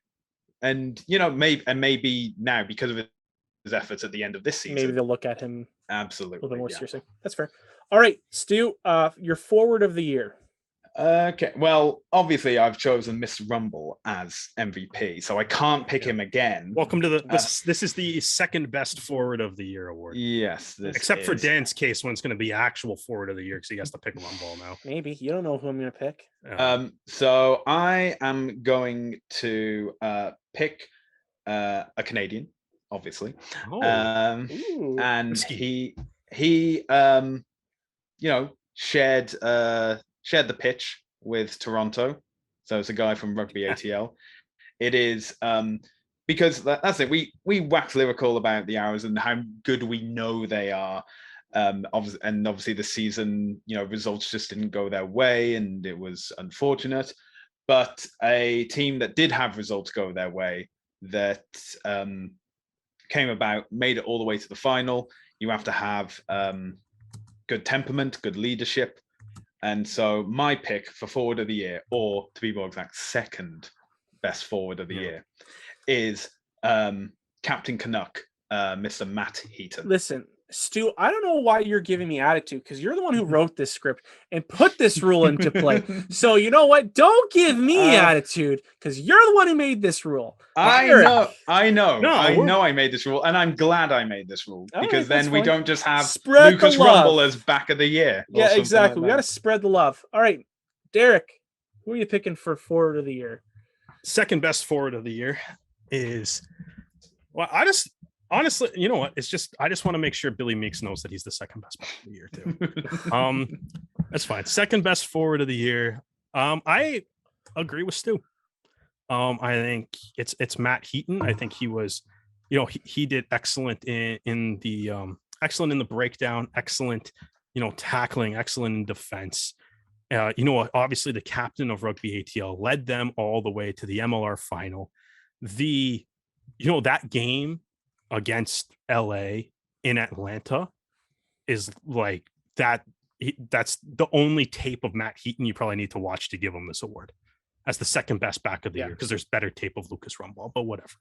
and maybe now because of his efforts at the end of this season, maybe they'll look at him absolutely a little bit more seriously. That's fair. All right, Stu, your forward of the year. Okay, well, obviously I've chosen Mr. Rumball as MVP, so I can't pick him again. Welcome to this is the second best forward of the year award. Yes, except for Dan's case when it's going to be actual forward of the year because he has to pick Rumball now. Maybe you don't know who I'm going to pick. So I am going to pick a Canadian, obviously, and he shared the pitch with Toronto. So it's a guy from Rugby ATL. It is because that's it. We wax lyrical about the Arrows and how good we know they are. Obviously the season, results just didn't go their way and it was unfortunate. But a team that did have results go their way, that came about, made it all the way to the final. You have to have good temperament, good leadership. And so my pick for forward of the year, or to be more exact, second best forward of the year, is Captain Canuck, Mr. Matt Heaton. Listen, Stu, I don't know why you're giving me attitude because you're the one who wrote this script and put this rule into play. So you know what? Don't give me attitude because you're the one who made this rule. I know. I made this rule, and I'm glad I made this rule because then we don't just have Lucas Rumball as back of the year. Yeah, exactly. We got to spread the love. All right, Derek, who are you picking for forward of the year? Second best forward of the year is, well, honestly, you know what? It's just I just want to make sure Billy Meeks knows that he's the second best forward of the year too. That's fine. Second best forward of the year. I agree with Stu. I think it's Matt Heaton. I think he was, he did excellent in the breakdown, excellent, tackling, excellent in defense. Obviously the captain of Rugby ATL led them all the way to the MLR final. That game against LA in Atlanta is like that that's the only tape of Matt Heaton you probably need to watch to give him this award as the second best back of the year, because there's better tape of Lucas Rumball, but whatever.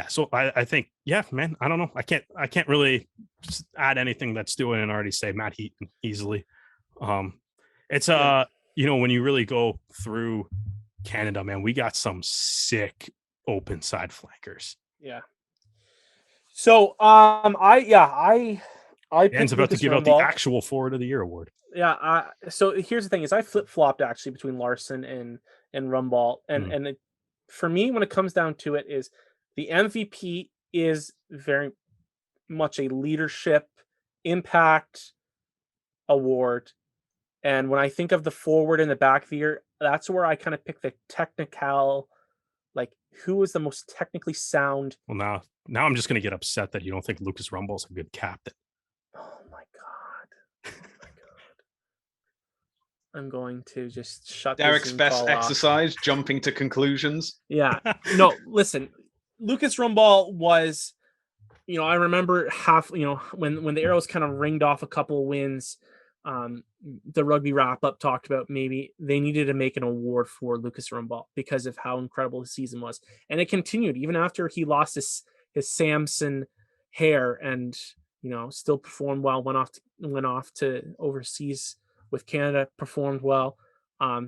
So I think, man, I don't know. I can't really add anything that's doing and already say Matt Heaton easily. It's when you really go through Canada, man, we got some sick open side flankers. Yeah. So I Dan's about to give out the actual forward of the year award. Yeah. So here's the thing: is I flip flopped actually between Larson and Rumball, and for me, when it comes down to it, is the MVP is very much a leadership impact award, and when I think of the forward and the back of the year, that's where I kind of pick the technical, like who is the most technically sound. Well, now I'm just going to get upset that you don't think Lucas Rumball's a good captain. Oh my god! I'm going to just shut Derek's best exercise, off. Jumping to conclusions. Yeah. No, listen, Lucas Rumball was, I remember when the Arrows kind of ringed off a couple of wins, the rugby wrap up talked about maybe they needed to make an award for Lucas Rumball because of how incredible his season was. And it continued even after he lost his Samson hair and, still performed well, went off to overseas with Canada, performed well.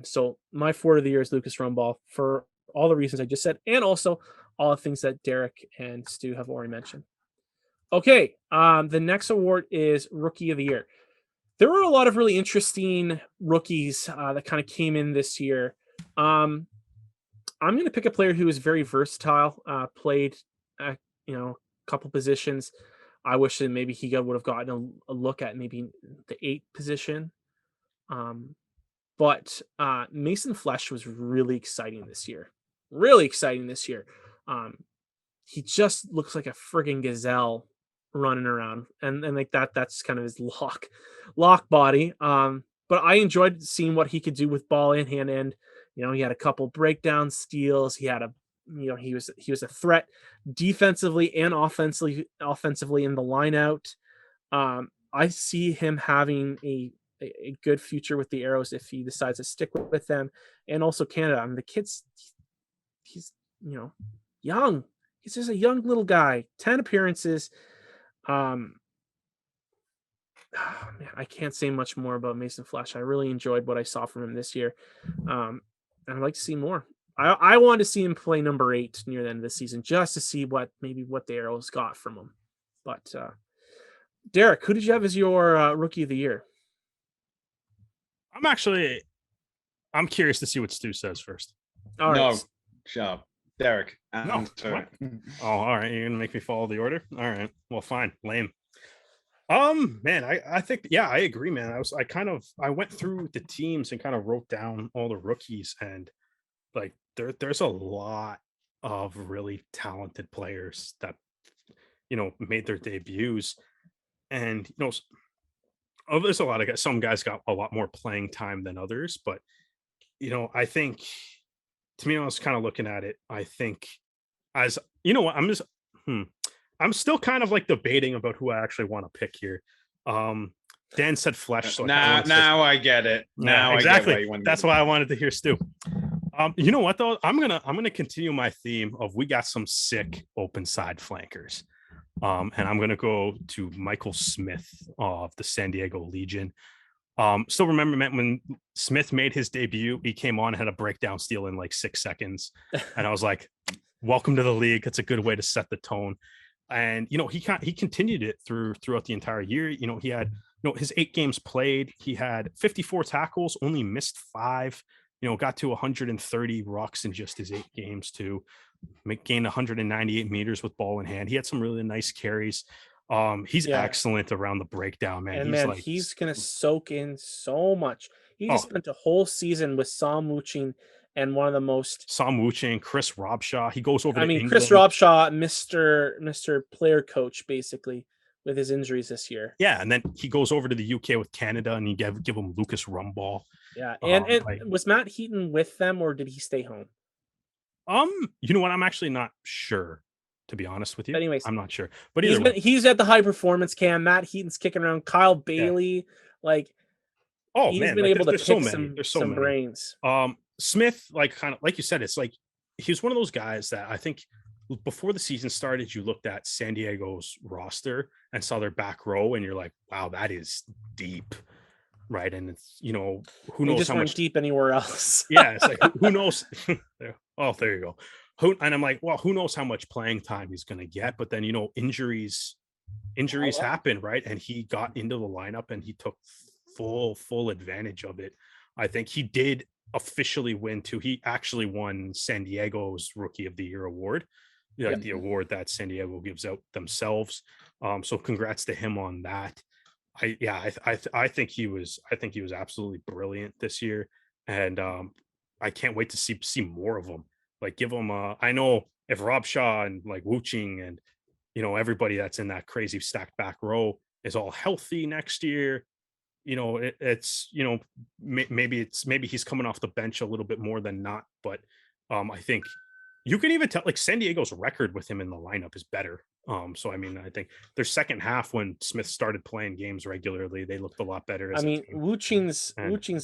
So my forward of the year is Lucas Rumball for all the reasons I just said, and also all the things that Derek and Stu have already mentioned. Okay, the next award is Rookie of the Year. There were a lot of really interesting rookies that kind of came in this year. I'm going to pick a player who is very versatile, played a couple positions. I wish that maybe he would have gotten a look at maybe the 8th position. But Mason Flesch was really exciting this year. He just looks like a friggin' gazelle running around, and like that's kind of his lock body. But I enjoyed seeing what he could do with ball in hand end. He had a couple breakdown steals. He had he was a threat defensively and offensively in the line out. I see him having a good future with the Arrows if he decides to stick with them, and also Canada. I mean, the kid's he's young. He's just a young little guy. 10 appearances. Man, I can't say much more about Mason Flesch. I really enjoyed what I saw from him this year. And I'd like to see more. I wanted to see him play number 8 near the end of the season just to see what the Arrows got from him. But Derek, who did you have as your Rookie of the Year? I'm curious to see what Stu says first. All right. No, shut up. Derek. No. Oh, all right. You're gonna make me follow the order? All right. Well, fine. Lame. Man, I think, I agree, man. I went through the teams and kind of wrote down all the rookies, and like there's a lot of really talented players that made their debuts, and there's a lot of guys. Some guys got a lot more playing time than others, but I think, to me, I was kind of looking at it. I think, as what, I'm still kind of like debating about who I actually want to pick here. Dan said Flesch. So now I get it. Now exactly. I get why That's why I wanted to hear Stu. You know what though? I'm gonna continue my theme of we got some sick open side flankers. And I'm gonna go to Michael Smith of the San Diego Legion. Still remember, man, when Smith made his debut, he came on and had a breakdown steal in like 6 seconds, and I was like, "Welcome to the league." That's a good way to set the tone. And he continued it throughout the entire year. He had his 8 games played. He had 54 tackles, only missed 5. Got to 130 rucks in just his 8 games too. Gained 198 meters with ball in hand. He had some really nice carries. He's excellent around the breakdown, man. And he's gonna soak in so much. He just spent a whole season with Sam Wuching and one of the most Chris Robshaw. He goes over to England. Chris Robshaw, Mr. Player Coach, basically, with his injuries this year. Yeah, and then he goes over to the UK with Canada, and you give him Lucas Rumball. Yeah, and was Matt Heaton with them, or did he stay home? You know what? I'm actually not sure. to be honest with you. Anyways, I'm not sure. But either way. He's at the high performance cam. Matt Heaton's kicking around. Kyle Bailey, like, oh he's man, been like, able to there's pick so many. There's so some many brains. Smith, like, kind of like you said, it's like he's one of those guys that I think before the season started, you looked at San Diego's roster and saw their back row, and you're like, wow, that is deep. Right. And it's, you know, who knows how much deep anywhere else. Yeah. It's like, who knows? Oh, there you go. And I'm like, well, who knows how much playing time he's going to get? But then, you know, injuries happen. Right. And he got into the lineup and he took full advantage of it. I think he did officially win too. He actually won San Diego's Rookie of the Year award, like the award that San Diego gives out themselves. So congrats to him on that. I think he was absolutely brilliant this year, and I can't wait to see more of him. Like, give him I know if Rob Shaw and like Wu Ching and, you know, everybody that's in that crazy stacked back row is all healthy next year, you know, it's, you know, maybe he's coming off the bench a little bit more than not, but I think you can even tell, like, San Diego's record with him in the lineup is better. So I mean, I think their second half, when Smith started playing games regularly, they looked a lot better. I mean, Wu Ching's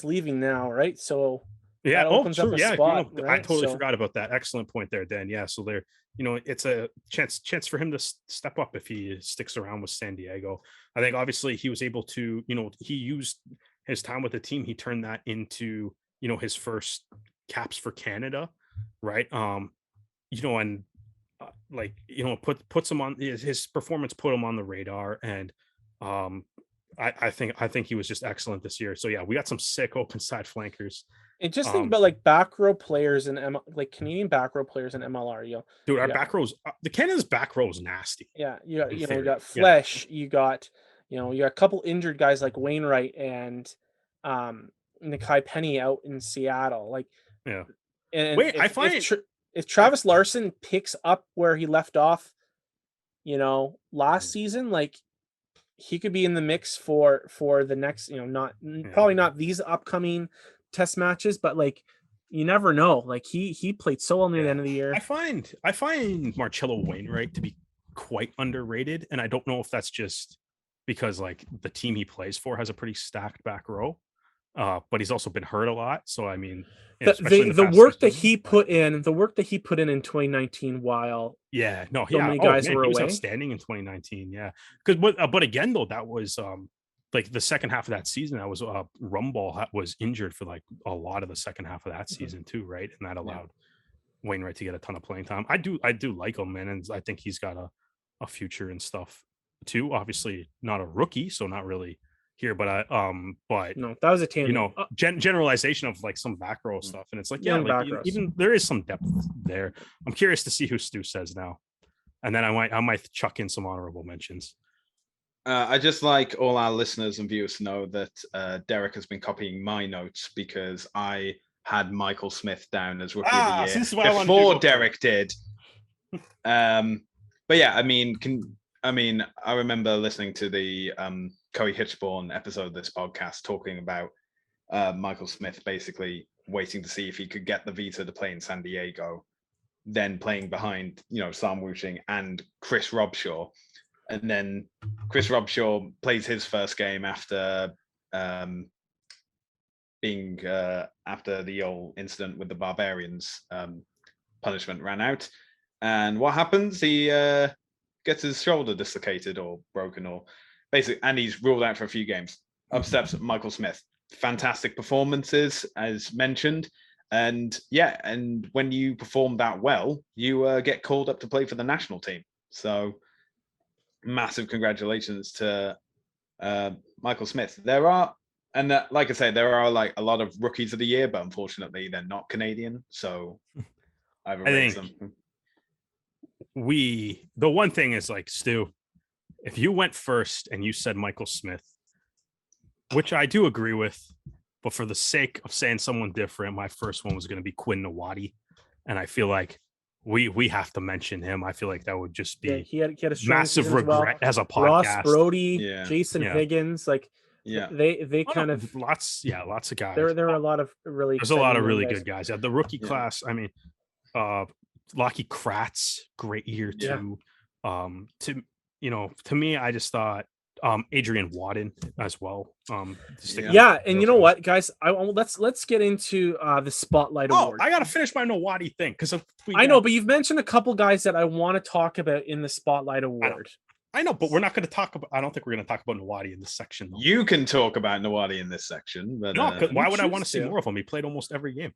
leaving now, right? So yeah, that opens up a spot, you know, right? I totally forgot about that. Excellent point there, Dan. Yeah, so they're, you know, it's a chance for him to step up if he sticks around with San Diego. I think obviously he was able to, you know, he used his time with the team. He turned that into, you know, his first caps for Canada, right? You know, and like, you know, puts him on his performance, put him on the radar, and I think he was just excellent this year. So yeah, we got some sick open side flankers. And just think about like back row players and like Canadian back row players in MLR. You know, dude, our back rows, the Canada's back row is nasty. Yeah, you got Flesh, you got a couple injured guys like Wainwright and Nakai Penny out in Seattle. Like, yeah. And wait, I find if Travis Larson picks up where he left off, you know, last season, like, he could be in the mix for the next, you know, probably not these upcoming test matches, but like, you never know. Like, he played so well near the end of the year. I find Marcello Wainwright to be quite underrated, and I don't know if that's just because like the team he plays for has a pretty stacked back row, but he's also been hurt a lot. So I mean, the work that he put in 2019, while many guys were away, was outstanding in 2019. Yeah, because but again though, that was like the second half of that season, that was Rumball was injured for like a lot of the second half of that season too, right? And that allowed Wainwright to get a ton of playing time. I do like him, man, and I think he's got a future and stuff too. Obviously not a rookie, so not really here, but but no, that was a tangent. You know, generalization of like some back row stuff, and it's like, yeah, like, even there is some depth there. I'm curious to see who Stu says now, and then I might chuck in some honorable mentions. I just like all our listeners and viewers to know that Derek has been copying my notes because I had Michael Smith down as Rookie of the Year before Derek did. But yeah, I mean, I remember listening to the Coey Hitchborn episode of this podcast talking about Michael Smith basically waiting to see if he could get the visa to play in San Diego, then playing behind, you know, Sam Wuching and Chris Robshaw. And then Chris Robshaw plays his first game after being after the old incident with the Barbarians. Punishment ran out, and what happens? He gets his shoulder dislocated or broken, or basically, and he's ruled out for a few games. Up steps Michael Smith. Fantastic performances, as mentioned, and yeah, and when you perform that well, you get called up to play for the national team. So, massive congratulations to Michael Smith. There are, and like I say, there are like a lot of rookies of the year, but unfortunately, they're not Canadian. So, I've erased them. The one thing is, like, Stu, if you went first and you said Michael Smith, which I do agree with, but for the sake of saying someone different, my first one was going to be Quinn Nawadi, and I feel like we have to mention him. I feel like that would just be he had a massive regret as a podcast. Ross Brody, Jason Higgins, like they kind of lots of guys. There are a lot of really there's a lot of really good guys. Yeah, the rookie class. I mean, Lockie Kratz, great year too. To me, I just thought Adrian Wadden as well. And you know what, guys? Let's get into the Spotlight Award. I gotta finish my Nawadi thing because I know, but you've mentioned a couple guys that I want to talk about in the Spotlight Award. I know, but we're not going to talk about. I don't think we're going to talk about Nawadi in this section. Though. You can talk about Nawadi in this section, but no, why would I want to see more of him? He played almost every game.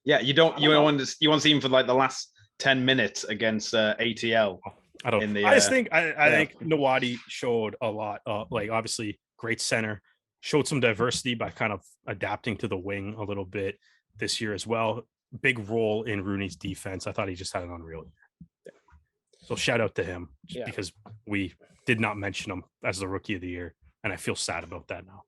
Yeah, you don't. You want to see him for like the last 10 minutes against ATL. I don't. I just think I think Nawadi showed a lot. Like obviously, great center, showed some diversity by kind of adapting to the wing a little bit this year as well. Big role in Rooney's defense. I thought he just had an unreal year. So shout out to him because we did not mention him as the rookie of the year, and I feel sad about that now.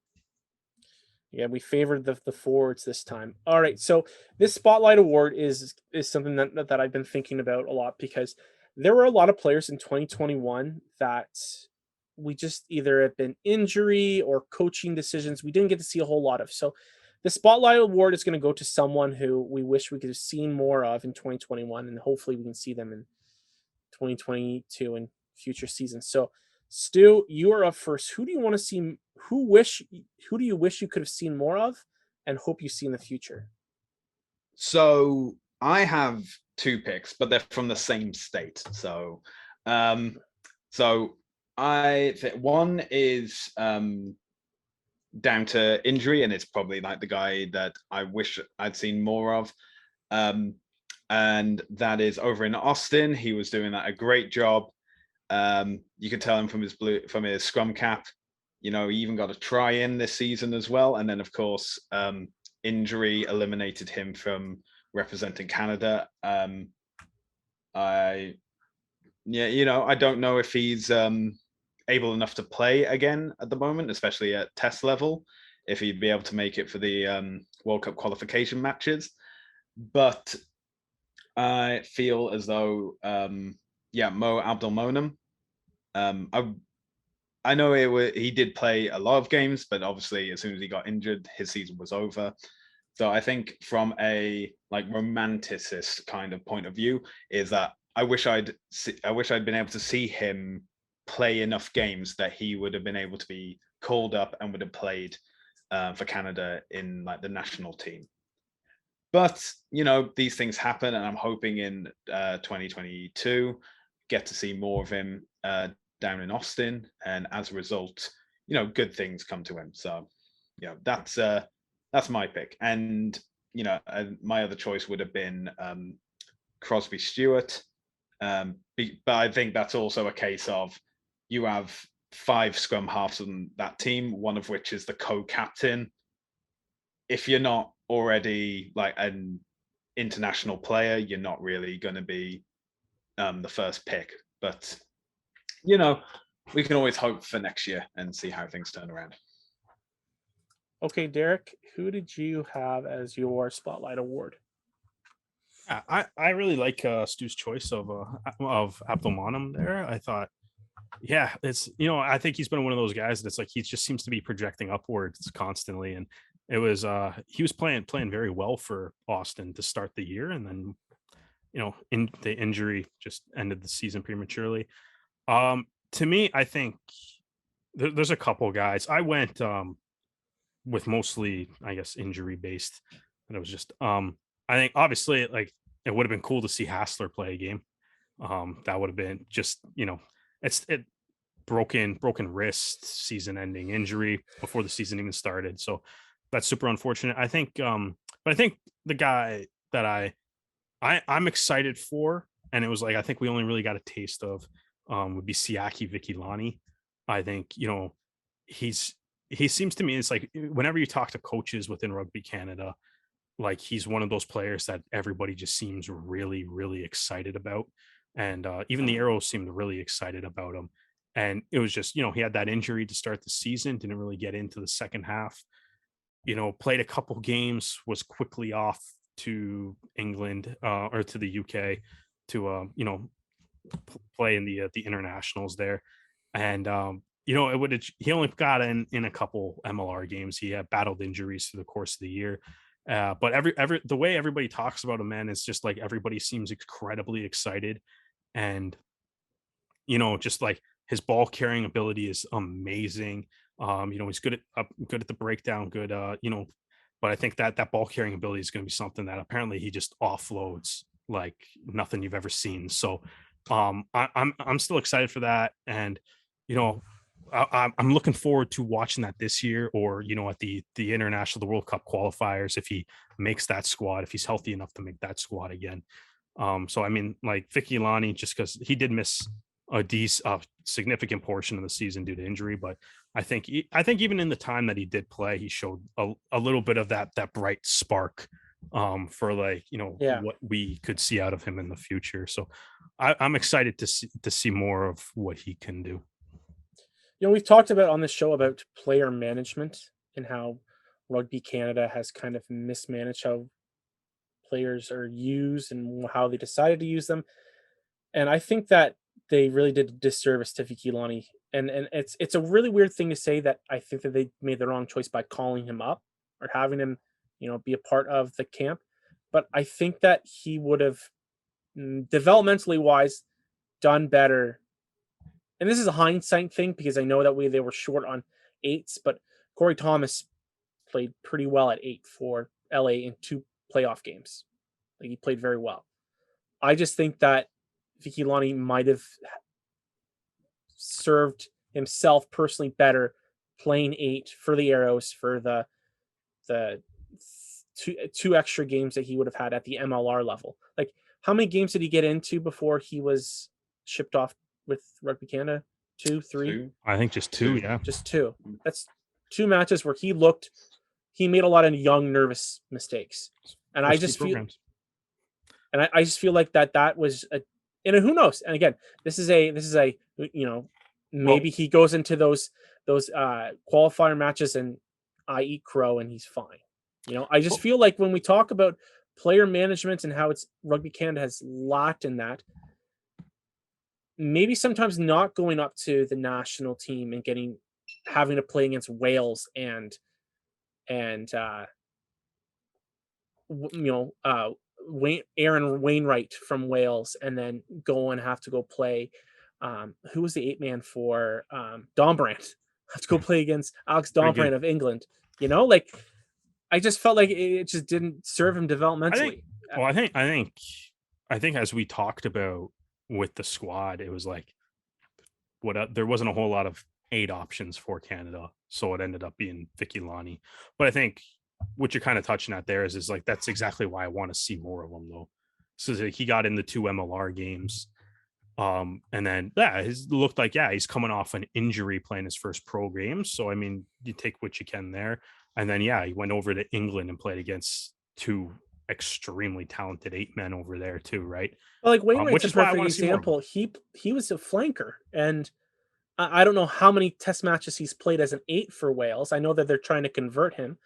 Yeah, we favored the forwards this time. All right, so this Spotlight Award is something that I've been thinking about a lot because there were a lot of players in 2021 that we just either have been injury or coaching decisions we didn't get to see a whole lot of. So the Spotlight Award is going to go to someone who we wish we could have seen more of in 2021, and hopefully we can see them in 2022 and future seasons. So Stu, you are up first. Who do you want to see? Who do you wish you could have seen more of and hope you see in the future? So I have 2 picks, but they're from the same state. So I think one is down to injury, and it's probably like the guy that I wish I'd seen more of. And that is over in Austin. He was doing a great job. You could tell him from his scrum cap. He even got a try in this season as well. And then, of course, injury eliminated him from representing Canada. I don't know if he's able enough to play again at the moment, especially at test level, if he'd be able to make it for the World Cup qualification matches. But I feel as though, Mo Abdelmonem. I know he did play a lot of games, but obviously as soon as he got injured, his season was over. So I think from a romanticist kind of point of view, is that I wish I'd been able to see him play enough games that he would have been able to be called up and would have played for Canada in the national team. But, these things happen, and I'm hoping in 2022 get to see more of him down in Austin. And as a result, good things come to him. So, that's my pick. And, my other choice would have been Crosby Stewart. But I think that's also a case of you have 5 scrum halves on that team, one of which is the co-captain. If you're not already an international player, you're not really going to be the first pick. But we can always hope for next year and see how things turn around. Okay, Derek, who did you have as your Spotlight Award? I really like Stu's choice of Abdelmonem there. I thought, it's I think he's been one of those guys that's he just seems to be projecting upwards constantly, and it was he was playing very well for Austin to start the year, and then in the injury just ended the season prematurely. To me, I think there's a couple guys. I went with mostly, I guess, injury based, and it was just I think obviously it would have been cool to see Hassler play a game. That would have been just it broken wrist, season ending injury before the season even started. So that's super unfortunate. I think, but I think the guy that I'm excited for, and it was I think we only really got a taste of, would be Siaki Vikilani. I think, he seems to me, it's whenever you talk to coaches within Rugby Canada, he's one of those players that everybody just seems really, really excited about. And even the Arrows seemed really excited about him. And it was just, he had that injury to start the season, didn't really get into the second half, played a couple games, was quickly off to England or to the UK to, play in the internationals there. And, he only got in a couple MLR games. He had battled injuries through the course of the year. But the way everybody talks about him, man, is just like everybody seems incredibly excited, and just like his ball carrying ability is amazing. He's good at the breakdown, good. But I think that ball carrying ability is going to be something that apparently he just offloads like nothing you've ever seen. So I'm still excited for that, and I'm looking forward to watching that this year, or at the the World Cup qualifiers, if he makes that squad, if he's healthy enough to make that squad again. So I mean, like Vicky Lonnie, just because he did miss a significant portion of the season due to injury, but I think even in the time that he did play, he showed a little bit of that bright spark for what we could see out of him in the future. So I'm excited to see more of what he can do. We've talked about on this show about player management and how Rugby Canada has kind of mismanaged how players are used and how they decided to use them. And I think that they really did a disservice to Vicky Lonnie. And it's a really weird thing to say, that I think that they made the wrong choice by calling him up or having him, be a part of the camp. But I think that he would have, developmentally wise, done better. And this is a hindsight thing, because I know that they were short on 8s, but Corey Thomas played pretty well at 8 for LA in 2 playoff games. Like, he played very well. I just think that Vicky Lonnie might have served himself personally better playing 8 for the Arrows for the two extra games that he would have had at the MLR level. Like, how many games did he get into before he was shipped off with Rugby Canada? 2, 3? I think just 2, yeah. Just 2. That's 2 matches where he made a lot of young, nervous mistakes. And I just feel like that was who knows? And again, this is a maybe he goes into those qualifier matches and I eat crow and he's fine. I just feel like when we talk about player management and how it's Rugby Canada has lacked in that, maybe sometimes not going up to the national team and having to play against Wales and Aaron Wainwright from Wales, and then have to go play who was the 8-man for Dombrand. Have to go play against Alex Dombrand of England. I just felt like it just didn't serve him developmentally. I think as we talked about with the squad, it was like there wasn't a whole lot of 8 options for Canada, so it ended up being Vicky Lonnie. But I think what you're kind of touching at there is like that's exactly why I want to see more of him, though. So he got in the 2 MLR games, and then it looked like he's coming off an injury playing his first pro game. So I mean, you take what you can there, and then he went over to England and played against 2 extremely talented 8-men over there too, right? Well, like Wainwright's a perfect example. He was a flanker, and I don't know how many test matches he's played as an 8 for Wales. I know that they're trying to convert him.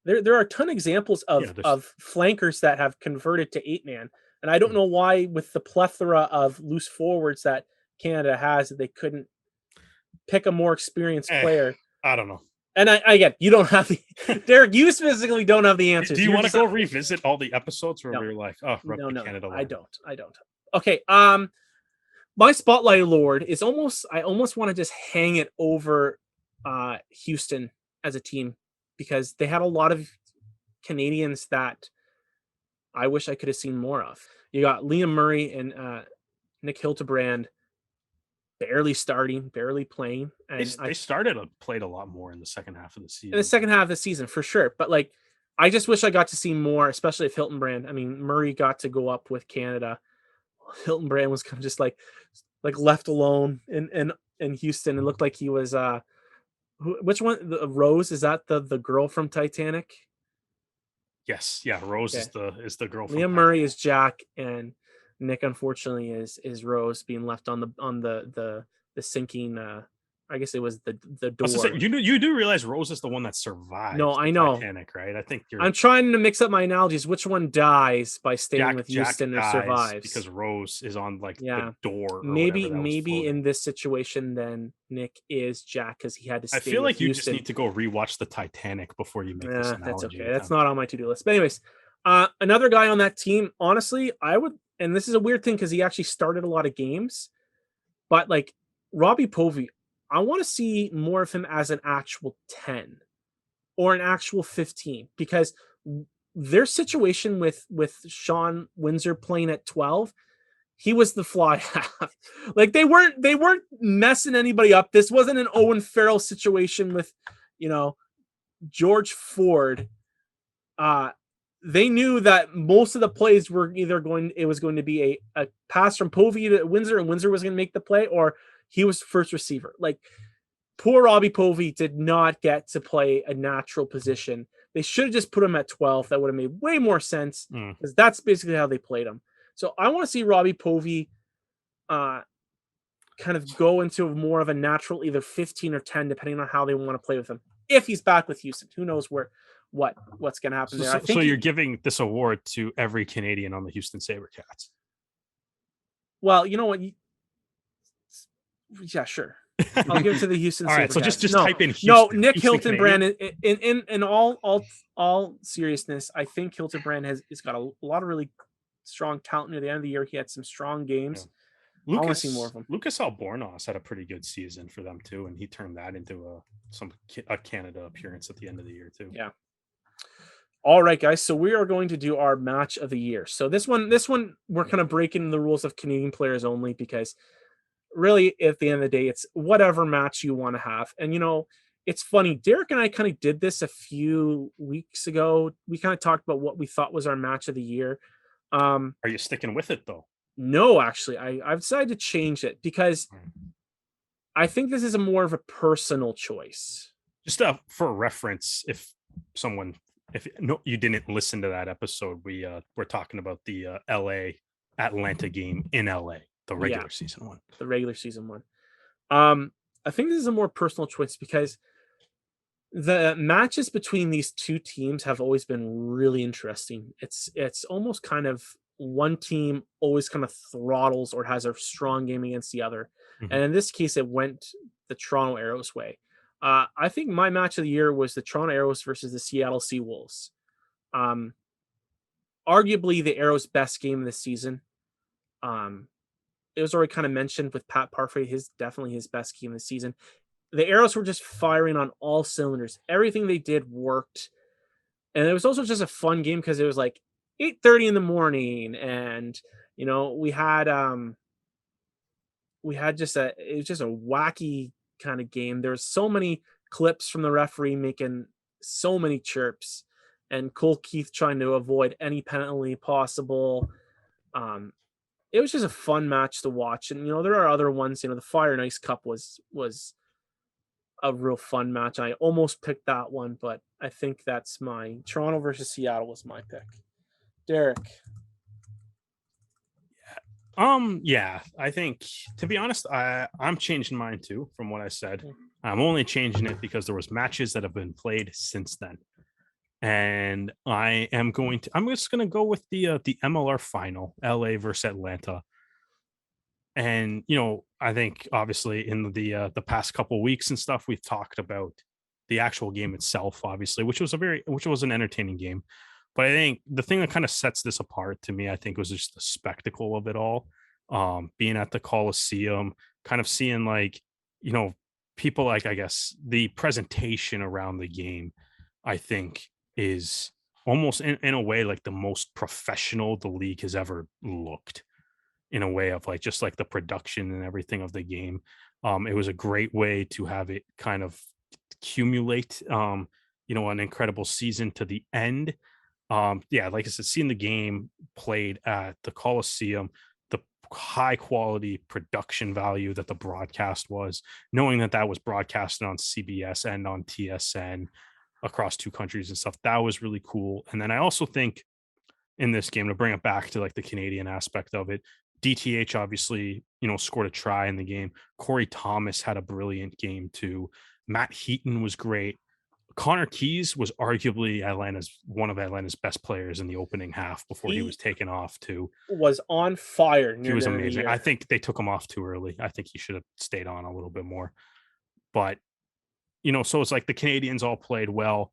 There are a ton of examples of flankers that have converted to 8-man, and I don't know why, with the plethora of loose forwards that Canada has, they couldn't pick a more experienced player. I don't know. And I get, you don't have Derek, you specifically don't have the answers. Do you want to go revisit all the episodes where we're like, Rugby Canada? I don't. Okay. My Spotlight Award is I almost want to just hang it over Houston as a team, because they had a lot of Canadians that I wish I could have seen more of. You got Liam Murray and Nick Hildebrand barely starting, barely playing. And they played a lot more in the second half of the season. In the second half of the season, for sure. But like, I just wish I got to see more, especially if Hildebrand. I mean, Murray got to go up with Canada. Hildebrand was kind of just like left alone in Houston. It looked like he was which one? The Rose, is that the girl from Titanic? Yes, yeah. Rose is the girl. From Liam Murray is Jack, and Nick, unfortunately, is Rose, being left on the sinking I guess it was the door. You do realize Rose is the one that survived. No, I know. Titanic, right? I think I'm trying to mix up my analogies. Which one dies by staying with Houston or survives? Because Rose is on the door. Maybe in this situation, then Nick is Jack because he had to stay. I feel like you just need to go rewatch the Titanic before you make this analogy. That's okay. That's not on my to-do list. But anyways, another guy on that team, honestly, I would, and this is a weird thing because he actually started a lot of games, but like Robbie Povey, I want to see more of him as an actual 10 or an actual 15 because their situation with Sean Windsor playing at 12, he was the fly half. Like they weren't messing anybody up. This wasn't an Owen Farrell situation with, George Ford. They knew that most of the plays were it was going to be a pass from Povey to Windsor, and Windsor was going to make the play, or he was first receiver. Like poor Robbie Povey did not get to play a natural position. They should have just put him at 12. That would have made way more sense because that's basically how they played him. So I want to see Robbie Povey kind of go into more of a natural either 15 or 10, depending on how they want to play with him. If he's back with Houston, who knows what's going to happen there. So you're giving this award to every Canadian on the Houston SaberCats. Well, you know what? Yeah, sure. I'll give it to the Houston. All right, SaberCats. so just type in Houston. No, Nick Houston Hilton-Brand. In all seriousness, I think Hilton-Brand has got a lot of really strong talent near the end of the year. He had some strong games. Yeah. I want to see more of them. Lucas Albornoz had a pretty good season for them too, and he turned that into a Canada appearance at the end of the year too. Yeah. All right, guys. So we are going to do our match of the year. So this one, we're kind of breaking the rules of Canadian players only because really, at the end of the day, it's whatever match you want to have. And, it's funny. Derek and I kind of did this a few weeks ago. We kind of talked about what we thought was our match of the year. Are you sticking with it, though? No, actually. I've decided to change it because I think this is more of a personal choice. Just for reference, if you didn't listen to that episode, we're talking about the LA Atlanta game in LA. The regular season one. The regular season one. I think this is a more personal choice because the matches between these two teams have always been really interesting. It's almost kind of one team always kind of throttles or has a strong game against the other. Mm-hmm. And in this case, it went the Toronto Arrows way. I think my match of the year was the Toronto Arrows versus the Seattle Seawolves. Arguably the Arrows' best game of the season. It was already kind of mentioned with Pat Parfray, definitely his best game of the season. The Arrows were just firing on all cylinders. Everything they did worked. And it was also just a fun game because it was like 8:30 in the morning. And, we had just a wacky kind of game. There's so many clips from the referee making so many chirps and Cole Keith trying to avoid any penalty possible. It was just a fun match to watch. And, there are other ones, the Fire and Ice Cup was a real fun match. I almost picked that one, but I think that's my Toronto versus Seattle was my pick. Derek. Yeah, I think, to be honest, I'm changing mine too from what I said. I'm only changing it because there was matches that have been played since then. And I'm just going to go with the MLR final, LA versus Atlanta. And, I think obviously in the past couple of weeks and stuff, we've talked about the actual game itself, obviously, which was an entertaining game. But I think the thing that kind of sets this apart to me, I think, was just the spectacle of it all. Being at the Coliseum, kind of seeing people I guess the presentation around the game, I think, is almost in a way like the most professional the league has ever looked, in a way of just the production and everything of the game. It was a great way to have it kind of accumulate, an incredible season to the end. Like I said, seeing the game played at the Coliseum, the high quality production value that the broadcast was, knowing that was broadcasted on CBS and on TSN across two countries and stuff, that was really cool. And then I also think in this game, to bring it back to the Canadian aspect of it, DTH obviously, scored a try in the game. Corey Thomas had a brilliant game too. Matt Heaton was great. Connor Keys was arguably one of Atlanta's best players in the opening half before he was taken off too. Was on fire. He was amazing. I think they took him off too early. I think he should have stayed on a little bit more. But, so it's like the Canadians all played well.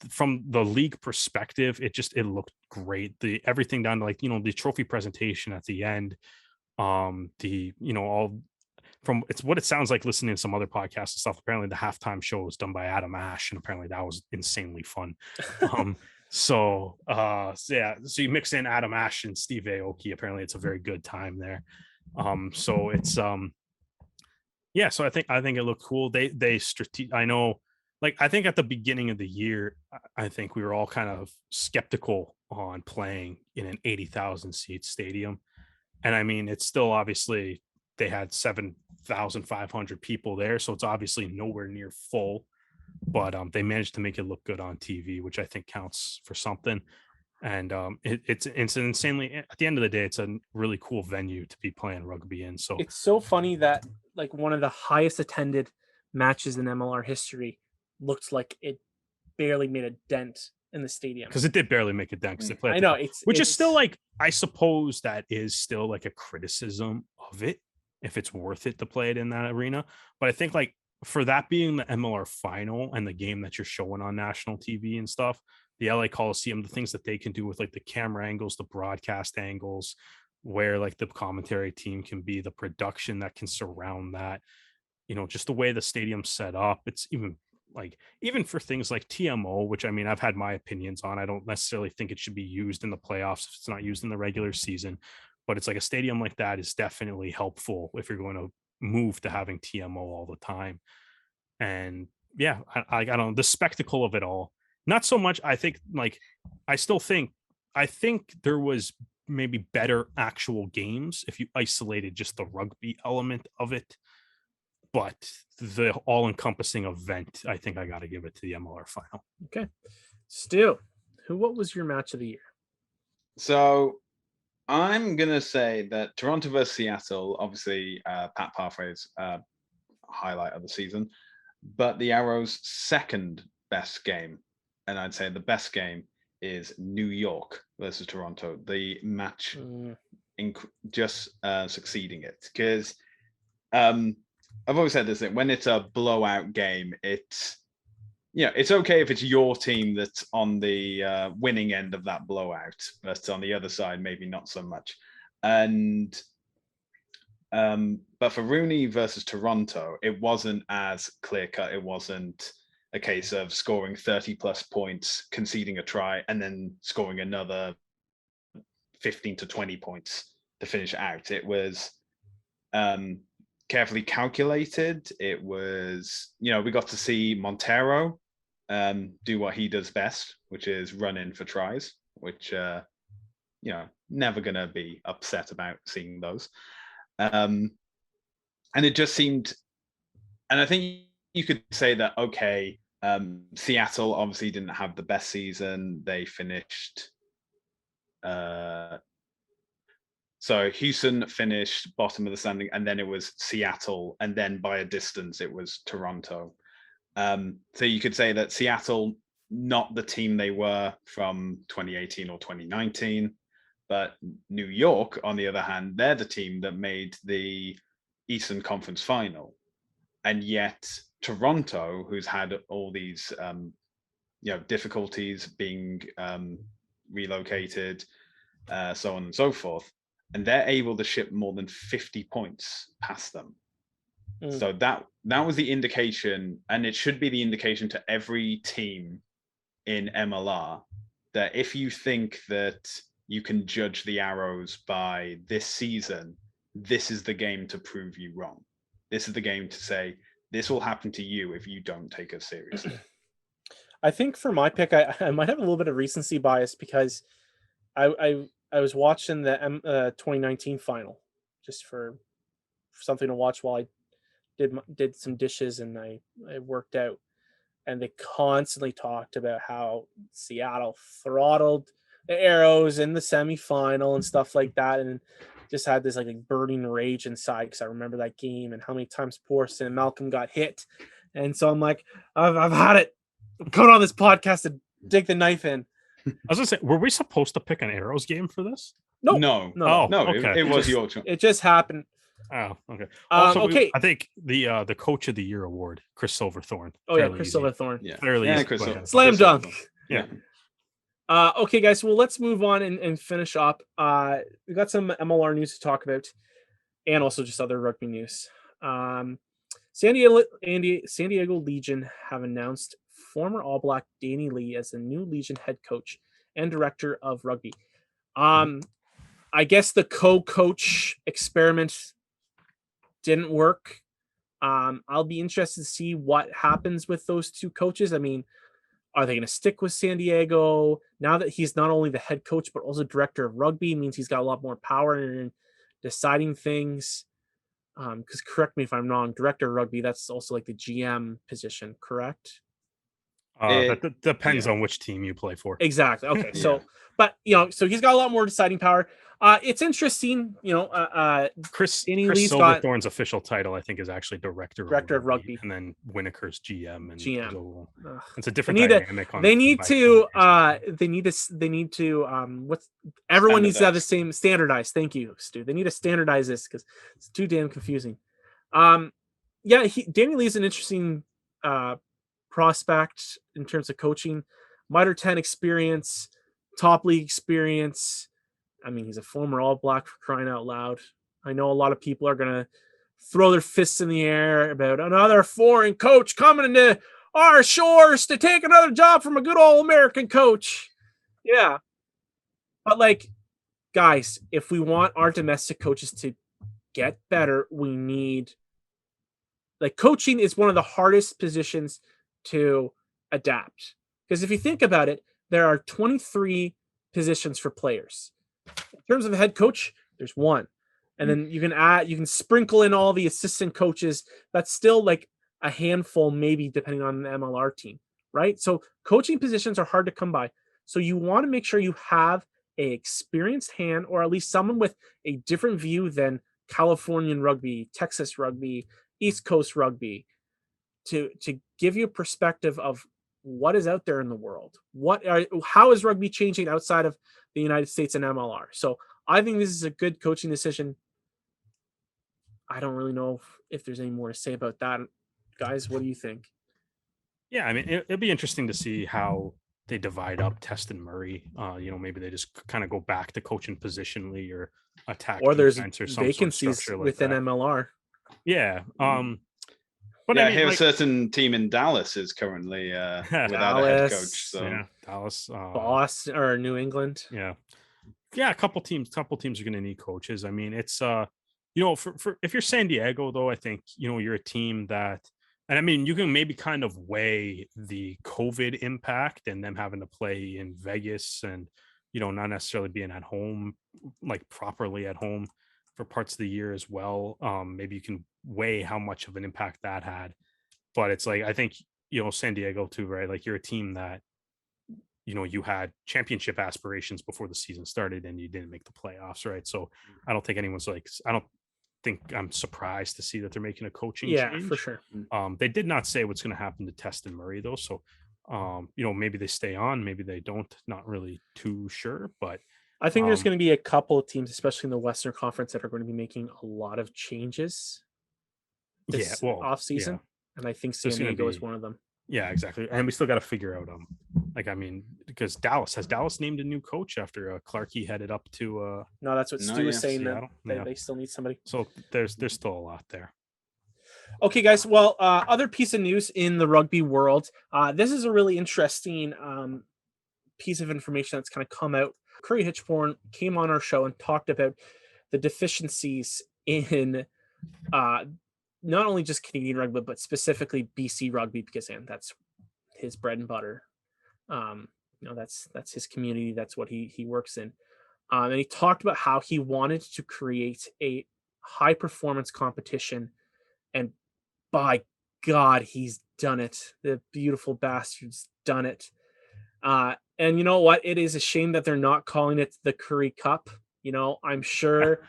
From the league perspective, it looked great. Everything down to the trophy presentation at the end. All from it's what it sounds like listening to some other podcasts and stuff. Apparently the halftime show was done by Adam Ash, and apparently that was insanely fun. So you mix in Adam Ash and Steve Aoki. Apparently it's a very good time there. So it's so I think it looked cool. I know, I think at the beginning of the year, I think we were all kind of skeptical on playing in an 80,000 seat stadium. And I mean, it's still obviously they had 7,500 people there, so it's obviously nowhere near full, but they managed to make it look good on TV, which I think counts for something. And it's an insanely, at the end of the day, it's a really cool venue to be playing rugby in. So it's so funny that one of the highest attended matches in MLR history looks like it barely made a dent in the stadium, because it did barely make a dent. I know which is still I suppose that is still a criticism of it, if it's worth it to play it in that arena. But I think for that being the MLR final and the game that you're showing on national TV and stuff, the LA Coliseum, the things that they can do with the camera angles, the broadcast angles, where the commentary team can be, the production that can surround that, just the way the stadium's set up. It's even for things like TMO, which I mean, I've had my opinions on. I don't necessarily think it should be used in the playoffs if it's not used in the regular season, but it's a stadium like that is definitely helpful if you're going to move to having TMO all the time. And yeah, I don't know, the spectacle of it all, not so much. I think I think there was maybe better actual games if you isolated just the rugby element of it. But the all-encompassing event, I think I got to give it to the MLR final. Okay. Stu, what was your match of the year? So I'm going to say that Toronto versus Seattle, obviously Pat Parfray's highlight of the season, but the Arrows' second best game, and I'd say the best game, is New York versus Toronto. The match just succeeding it, because I've always said this, that when it's a blowout game, it's okay if it's your team that's on the winning end of that blowout, but on the other side, maybe not so much. And but for Rooney versus Toronto, it wasn't as clear cut. It wasn't a case of scoring 30 plus points, conceding a try, and then scoring another 15 to 20 points to finish out. It was carefully calculated. It was, we got to see Montero do what he does best, which is run in for tries, which, never going to be upset about seeing those. And it just seemed, and I think you could say that, okay, Seattle obviously didn't have the best season. They finished, so Heaton finished bottom of the standing, and then it was Seattle, and then by a distance it was Toronto. So you could say that Seattle, not the team they were from 2018 or 2019, but New York, on the other hand, they're the team that made the Eastern Conference final. And yet Toronto, who's had all these difficulties being relocated, so on and so forth, and they're able to ship more than 50 points past them. So that was the indication, and it should be the indication to every team in MLR, that if you think that you can judge the Arrows by this season, this is the game to prove you wrong. This is the game to say, this will happen to you if you don't take us seriously. I think for my pick, I might have a little bit of recency bias, because I was watching the 2019 final just for something to watch while I did some dishes and I worked out, and they constantly talked about how Seattle throttled the Arrows in the semifinal and stuff like that. And just had this like burning rage inside because I remember that game and how many times Porson and Malcolm got hit. And so I'm like, I've had it. I'm coming on this podcast to dig the knife in. I was gonna say, were we supposed to pick an Arrows game for this? No. Okay. It was your choice. It just happened. Oh, okay. Also, okay. I think the Coach of the Year award, Chris Silverthorne. Oh yeah, Chris Silverthorne. Yeah, fairly easy. Slam dunk. Yeah. Okay, guys. Well, let's move on and finish up. We got some MLR news to talk about, and also just other rugby news. San Diego Legion have announced former All Black Danny Lee as the new Legion head coach and director of rugby. I guess the co-coach experiment didn't work. I'll be interested to see what happens with those two coaches. I mean, are they going to stick with San Diego now that he's not only the head coach but also director of rugby? Means he's got a lot more power in deciding things. Because correct me if I'm wrong, director of rugby, that's also like the GM position, correct? That depends on which team you play for. Exactly. Okay. So, but so he's got a lot more deciding power. It's interesting, Chris Lee's Silverthorne's official title, I think, is actually director of rugby, and then Winokur's GM. And GM. It's a everyone needs to have the same standardized. Thank you, Stu. They need to standardize this because it's too damn confusing. Danny Lee is an interesting prospect in terms of coaching. Mitre 10 experience, top league experience. I mean, he's a former All Black, for crying out loud. I know a lot of people are going to throw their fists in the air about another foreign coach coming into our shores to take another job from a good old American coach. Yeah. But guys, if we want our domestic coaches to get better, we need coaching is one of the hardest positions to adapt. Because if you think about it, there are 23 positions for players. In terms of a head coach, there's one. And then you can sprinkle in all the assistant coaches. That's still a handful, maybe, depending on the MLR team, right? So coaching positions are hard to come by. So you want to make sure you have an experienced hand, or at least someone with a different view than Californian rugby, Texas rugby, East Coast rugby, to give you a perspective of what is out there in the world. How is rugby changing outside of the United States and MLR? So I think this is a good coaching decision. I don't really know if there's any more to say about that. Guys, what do you think? Yeah, I mean, it'll be interesting to see how they divide up Test and Murray. Maybe they just kind of go back to coaching positionally or attack, or there's vacancies within MLR. Yeah. But I hear a certain team in Dallas is currently without a head coach. So yeah, Dallas, Boston, or New England. Yeah. A couple teams are going to need coaches. I mean, it's for if you're San Diego, though, I think you're a team that, and I mean, you can maybe kind of weigh the COVID impact and them having to play in Vegas and not necessarily being at home, properly at home for parts of the year as well. Maybe you can weigh how much of an impact that had, but it's I think San Diego too, right? You're a team that you had championship aspirations before the season started and you didn't make the playoffs, right? So I don't think anyone's I'm surprised to see that they're making a coaching change. Yeah, for sure. They did not say what's going to happen to Test and Murray though, so maybe they stay on, maybe they don't. Not really too sure, but I think there's going to be a couple of teams, especially in the Western Conference, that are going to be making a lot of changes this off season, and I think San Diego is one of them. Yeah, exactly. And we still got to figure out, because Dallas named a new coach after Clarkey headed up to. No, that's what Stu was saying. That they still need somebody. So there's still a lot there. Okay, guys. Well, other piece of news in the rugby world. This is a really interesting piece of information that's kind of come out. Curry Hitchborn came on our show and talked about the deficiencies in not only just Canadian rugby, but specifically BC rugby, because that's his bread and butter. That's his community. That's what he works in. And he talked about how he wanted to create a high performance competition, and by God, he's done it. The beautiful bastard's done it. And you know what? It is a shame that they're not calling it the Curry Cup. I'm sure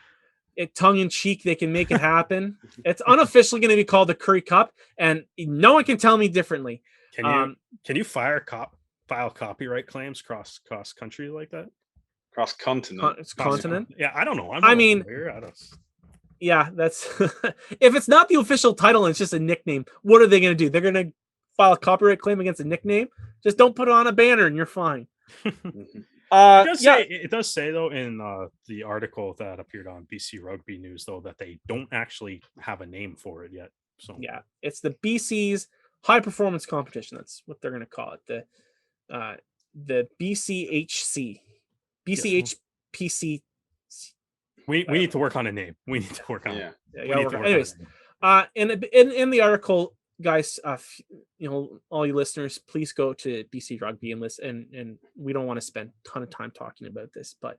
tongue in cheek, they can make it happen. It's unofficially going to be called the Curry Cup, and no one can tell me differently. Can you file copyright claims cross country like that? Cross continent. It's continent. Yeah, I don't know. Yeah, that's if it's not the official title and it's just a nickname, what are they going to do? They're going to file a copyright claim against a nickname? Just don't put it on a banner and you're fine. It does say though in the article that appeared on BC Rugby News though that they don't actually have a name for it yet. So yeah, it's the BC's high performance competition. That's what they're going to call it. The BCHC, BCHPC. We need to work on a name. We need to work on it. Anyways, in the article, guys, all you listeners, please go to BC Rugby and listen. And we don't want to spend a ton of time talking about this, but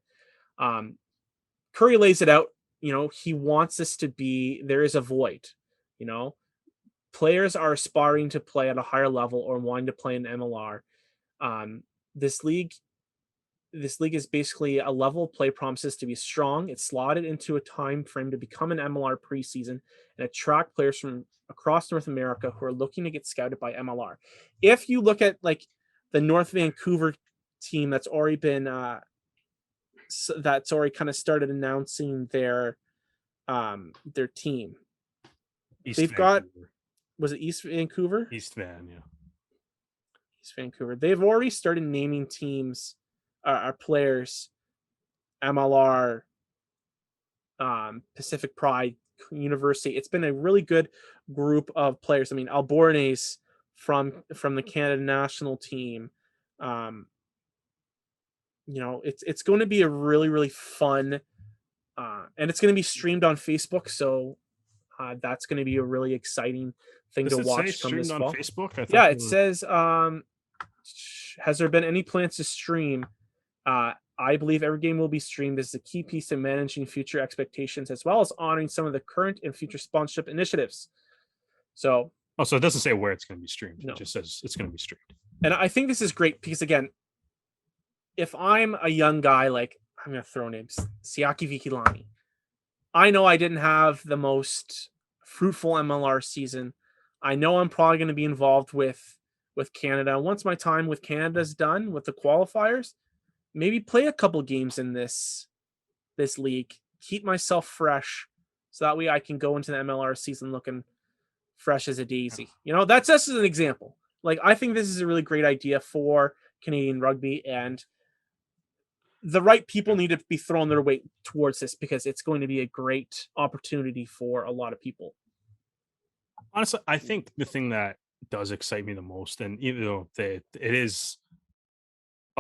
Curry lays it out. He wants this to be, there is a void. Players are aspiring to play at a higher level or wanting to play in MLR. This league is basically a level of play promises to be strong. It's slotted into a time frame to become an MLR preseason and attract players from across North America who are looking to get scouted by MLR. If you look at like the North Vancouver team that's already been kind of started announcing their team. Was it East Vancouver? East Van, yeah. East Vancouver. They've already started naming teams, our players, MLR, Pacific Pride, University. It's been a really good group of players. I mean, Albornes from the Canada national team. It's going to be a really, really fun, and it's going to be streamed on Facebook. So that's going to be a really exciting thing to watch from this fall. Facebook? It says, has there been any plans to stream? I believe every game will be streamed. This is a key piece in managing future expectations as well as honoring some of the current and future sponsorship initiatives. So it doesn't say where it's going to be streamed. No. It just says it's going to be streamed. And I think this is great because, again, if I'm a young guy, like I'm going to throw names, Siaki Vikilani, I know I didn't have the most fruitful MLR season. I know I'm probably going to be involved with Canada. Once my time with Canada is done with the qualifiers, maybe play a couple games in this league, keep myself fresh so that way I can go into the MLR season looking fresh as a daisy. That's just an example. Like, I think this is a really great idea for Canadian rugby, and the right people need to be throwing their weight towards this because it's going to be a great opportunity for a lot of people. Honestly, I think the thing that does excite me the most, and even though it is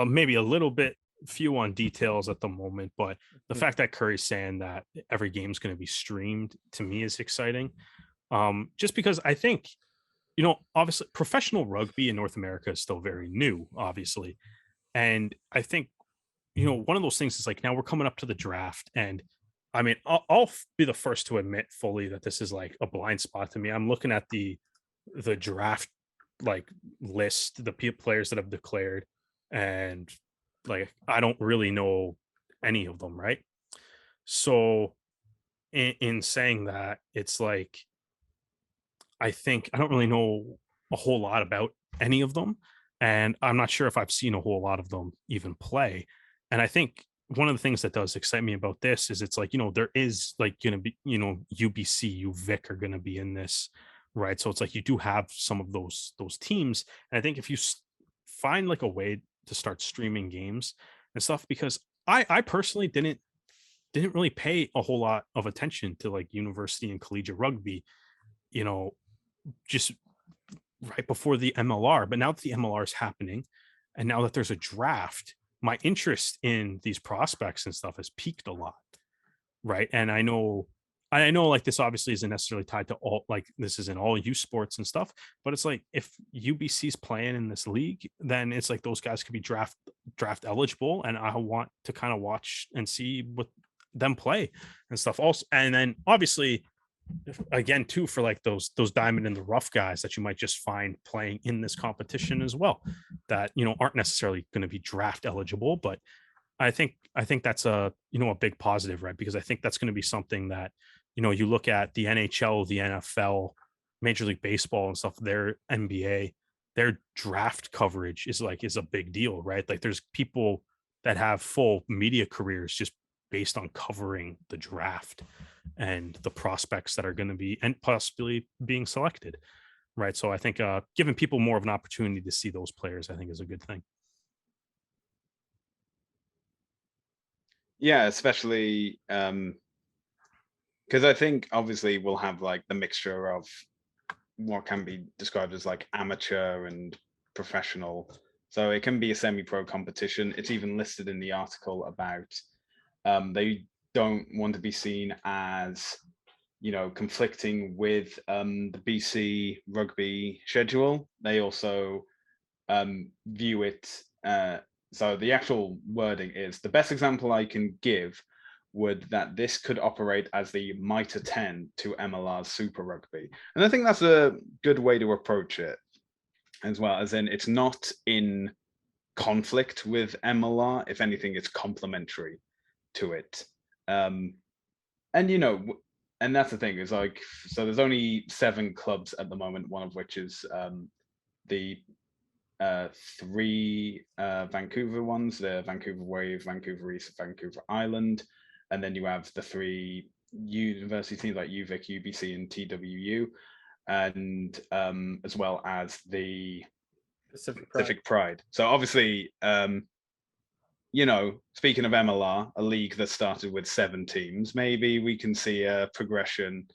maybe a little bit few on details at the moment, but the fact that Curry's saying that every game's going to be streamed to me is exciting. Just because I think, obviously professional rugby in North America is still very new, obviously. And I think, one of those things is like, now we're coming up to the draft, and I mean, I'll be the first to admit fully that this is like a blind spot to me. I'm looking at the draft like list, the players that have declared, and like I don't really know any of them, right? So in saying that, it's like I think I don't really know a whole lot about any of them, and I'm not sure if I've seen a whole lot of them even play. And I think one of the things that does excite me about this is it's like, there is like going to be, UBC, UVic are going to be in this, right? So it's like you do have some of those teams. And I think if you find like a way to start streaming games and stuff, because I personally didn't really pay a whole lot of attention to like university and collegiate rugby, just right before the MLR. But now that the MLR is happening, and now that there's a draft, my interest in these prospects and stuff has peaked a lot, right? And I know like this obviously isn't necessarily tied to all, like this is in all youth sports and stuff, but it's like if UBC's playing in this league, then it's like those guys could be draft eligible, and I want to kind of watch and see what them play and stuff also. And then obviously again too, for like those diamond in the rough guys that you might just find playing in this competition as well, that aren't necessarily going to be draft eligible, but I think that's a big positive, right? Because I think that's going to be something that, you look at the NHL, the NFL, Major League Baseball and stuff, their NBA, their draft coverage is a big deal, right? Like there's people that have full media careers just based on covering the draft and the prospects that are going to be and possibly being selected, right? So I think giving people more of an opportunity to see those players, I think, is a good thing. Yeah, especially because I think obviously we'll have like the mixture of what can be described as like amateur and professional. So it can be a semi-pro competition. It's even listed in the article about they don't want to be seen as, conflicting with the BC rugby schedule. They also view it. So the actual wording is, the best example I can give would that this could operate as the Mitre 10 to MLR's Super Rugby. And I think that's a good way to approach it as well, as in it's not in conflict with MLR. If anything, it's complementary to it. And that's the thing, is like, so there's only 7 clubs at the moment, one of which is the 3 Vancouver ones, the Vancouver Wave, Vancouver East, Vancouver Island. And then you have the 3 university teams like UVic, UBC, and TWU, and as well as the Pacific Pride. So obviously, speaking of MLR, a league that started with 7 teams, maybe we can see a progression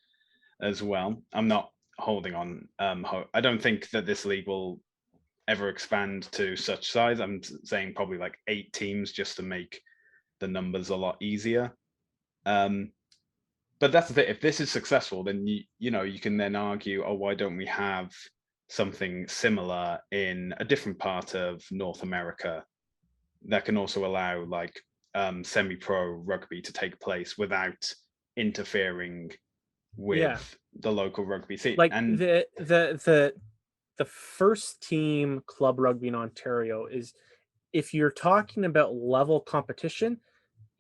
as well. I'm not holding on hope. I don't think that this league will ever expand to such size. I'm saying probably like 8 teams just to make the numbers a lot easier. But that's the thing. If this is successful, then you can then argue, oh, why don't we have something similar in a different part of North America that can also allow like semi-pro rugby to take place without interfering with the local rugby scene. Like, and the first team club rugby in Ontario is, if you're talking about level competition,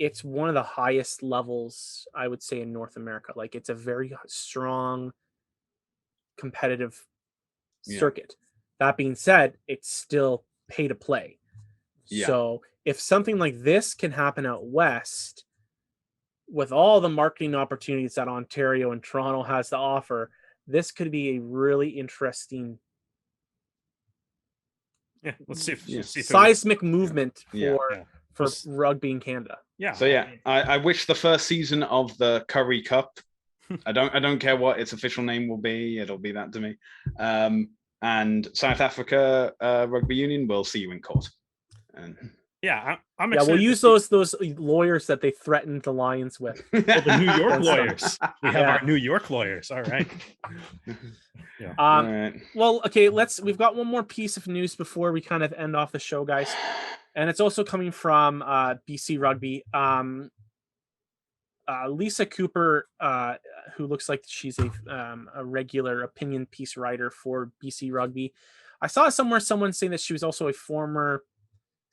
it's one of the highest levels, I would say, in North America. Like, it's a very strong competitive circuit. That being said, it's still pay to play. So if something like this can happen out west, with all the marketing opportunities that Ontario and Toronto has to offer, this could be a really interesting let's see if seismic movement for rugby in Canada. So I wish the first season of the Curry Cup, I don't care what its official name will be, it'll be that to me. And South Africa Rugby Union, we'll see you in court. And I'm excited. We'll use those lawyers that they threatened the Lions with. The New York lawyers. We have our New York lawyers. All right. All right. Well, okay, we've got one more piece of news before we kind of end off the show, guys. And it's also coming from BC Rugby. Lisa Cooper, who looks like she's a regular opinion piece writer for BC Rugby. I saw somewhere someone saying that she was also a former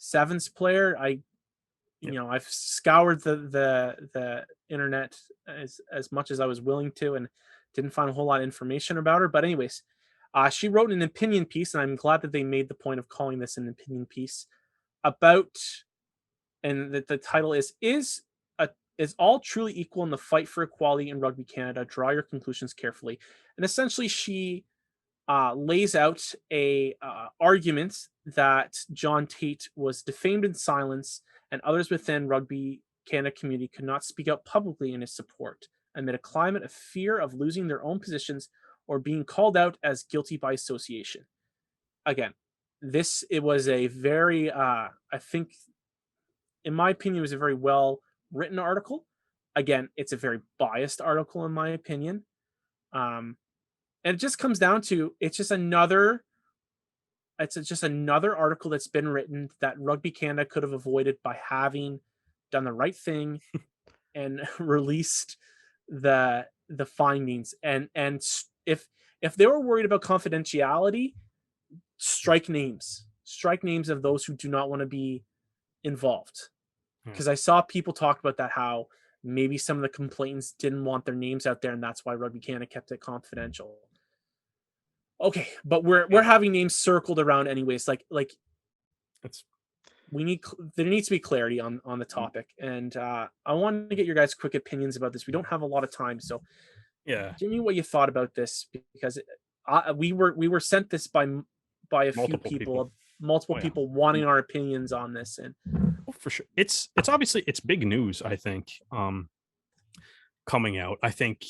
Sevens player. I've scoured the internet as much as I was willing to, and didn't find a whole lot of information about her. But anyways, she wrote an opinion piece, and I'm glad that they made the point of calling this an opinion piece about, and that the title is all truly equal in the fight for equality in Rugby Canada? Draw your conclusions carefully. And essentially, she lays out a argument that John Tate was defamed in silence, and others within Rugby Canada community could not speak out publicly in his support amid a climate of fear of losing their own positions or being called out as guilty by association. Again, it was a very, I think, in my opinion, it was a very well written article. Again, it's a very biased article, in my opinion. And it just comes down to, it's just another article that's been written that Rugby Canada could have avoided by having done the right thing and released the findings. And if they were worried about confidentiality, strike names of those who do not want to be involved. because I saw people talk about that, how maybe some of the complainants didn't want their names out there, and that's why Rugby Canada kept it confidential. Okay, but we're having names circled around anyways. Like That's there needs to be clarity on the topic, and I wanted to get your guys' quick opinions about this. We don't have a lot of time, so give me what you thought about this, because we were sent this by a few people. Multiple people wanting our opinions on this, and for sure, it's obviously it's big news. I think coming out. I think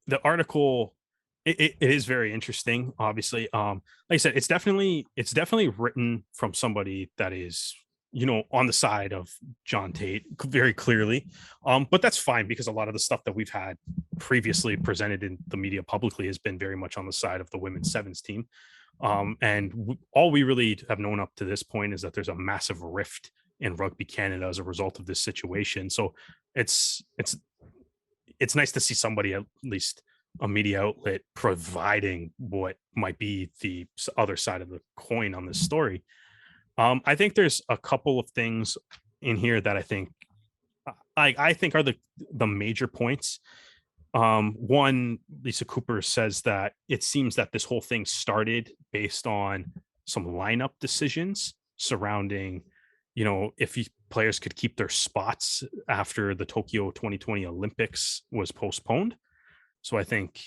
the article it is very interesting. Obviously, like I said, it's definitely written from somebody that is, you know, on the side of John Tate very clearly. But that's fine, because a lot of the stuff that we've had previously presented in the media publicly has been very much on the side of the women's sevens team. And all we really have known up to this point is that there's a massive rift in Rugby Canada as a result of this situation. So it's nice to see somebody, at least a media outlet, providing what might be the other side of the coin on this story. I think there's a couple of things in here that I think are the major points. One, Lisa Cooper says that it seems that this whole thing started based on some lineup decisions surrounding, you know, if players could keep their spots after the Tokyo 2020 Olympics was postponed. So I think,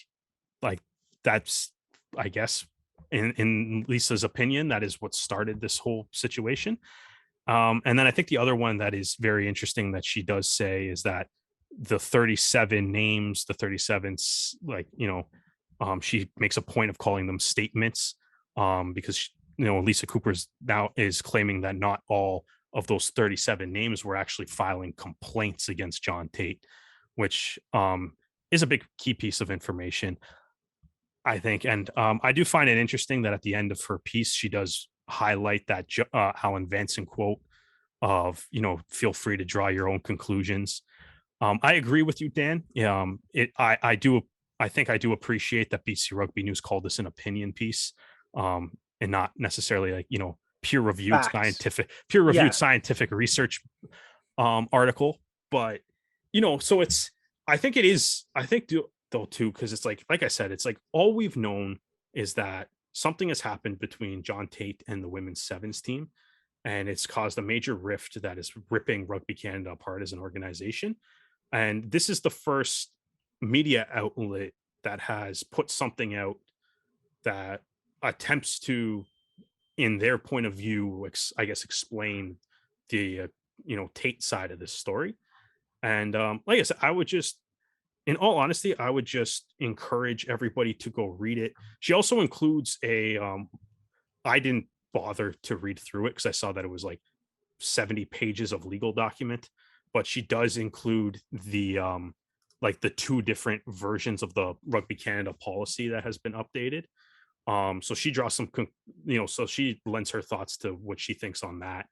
like, that's, I guess, in Lisa's opinion, that is what started this whole situation. And then I think the other one that is very interesting that she does say is that the 37 names, the 37, like, you know, she makes a point of calling them statements, because, you know, Lisa Cooper's now is claiming that not all of those 37 names were actually filing complaints against John Tate, which is a big key piece of information, I think. And I do find it interesting that at the end of her piece, she does highlight that Alan Vanson quote of, you know, feel free to draw your own conclusions. I agree with you, Dan. I think I do appreciate that BC Rugby News called this an opinion piece, and not necessarily, like, you know, peer-reviewed scientific research article. But, you know, so I think though too, because it's like I said, it's like all we've known is that something has happened between John Tate and the women's sevens team, and it's caused a major rift that is ripping Rugby Canada apart as an organization. And this is the first media outlet that has put something out that attempts to, in their point of view, I guess, explain the you know, Tate side of this story. And like I said, I would just, in all honesty, I would just encourage everybody to go read it. She also includes I didn't bother to read through it because I saw that it was like 70 pages of legal document, but she does include the like the two different versions of the Rugby Canada policy that has been updated. So she draws some, you know, so she lends her thoughts to what she thinks on that.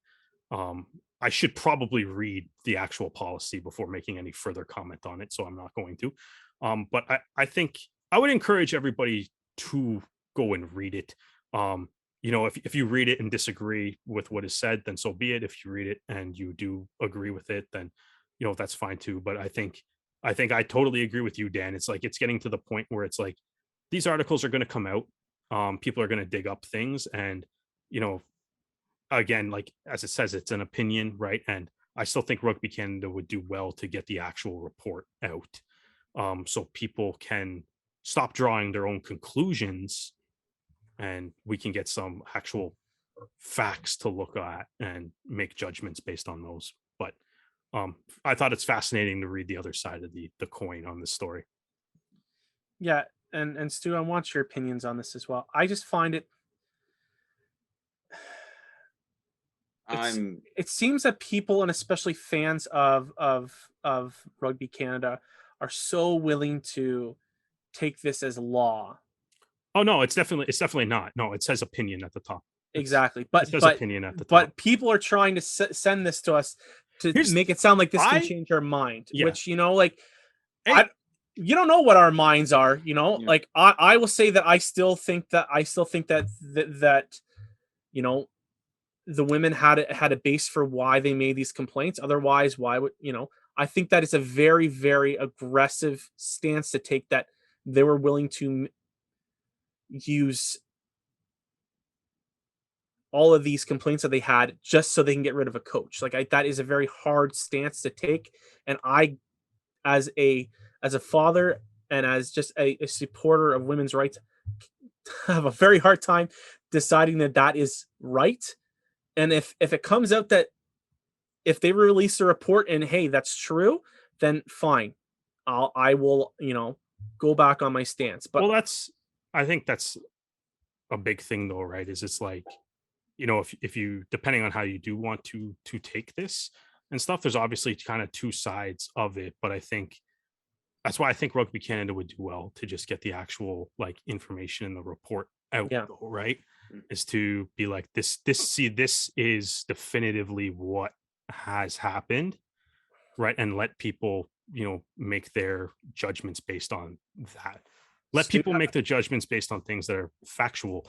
I should probably read the actual policy before making any further comment on it, so I'm not going to. But I think I would encourage everybody to go and read it. You know, if you read it and disagree with what is said, then so be it. If you read it and you do agree with it, then, you know, that's fine too. But I think I totally agree with you, Dan. It's like, it's getting to the point where it's like, these articles are going to come out. People are going to dig up things, and, you know, again, like, as it says, it's an opinion, right? And I still think Rugby Canada would do well to get the actual report out, so people can stop drawing their own conclusions, and we can get some actual facts to look at and make judgments based on those. But I thought it's fascinating to read the other side of the coin on this story. Yeah, and Stu, I want your opinions on this as well. I just find it seems that people, and especially fans of Rugby Canada, are so willing to take this as law. Oh no, it's definitely not. No, it says opinion at the top. Exactly, but opinion at the top. But people are trying to send this to us to make it sound like this can change our mind. Yeah. Which, you know, like, you don't know what our minds are. You know, like, I will say that I still think that you know, the women had a base for why they made these complaints. Otherwise, why would, I think that is a very, very aggressive stance to take, that they were willing to use all of these complaints that they had just so they can get rid of a coach. Like, that is a very hard stance to take. And I, as a father and as just a supporter of women's rights, have a very hard time deciding that is right. And if it comes out that if they release a report and hey, that's true, then fine. I will, go back on my stance. But I think that's a big thing though, right? Is it's like, if you, depending on how you do want to take this and stuff, there's obviously kind of two sides of it. But I think that's why I think Rugby Canada would do well to just get the actual like information in the report out, though, right? Is to be like, this is definitively what has happened, right? And let people, make their judgments based on that. Let people make their judgments based on things that are factual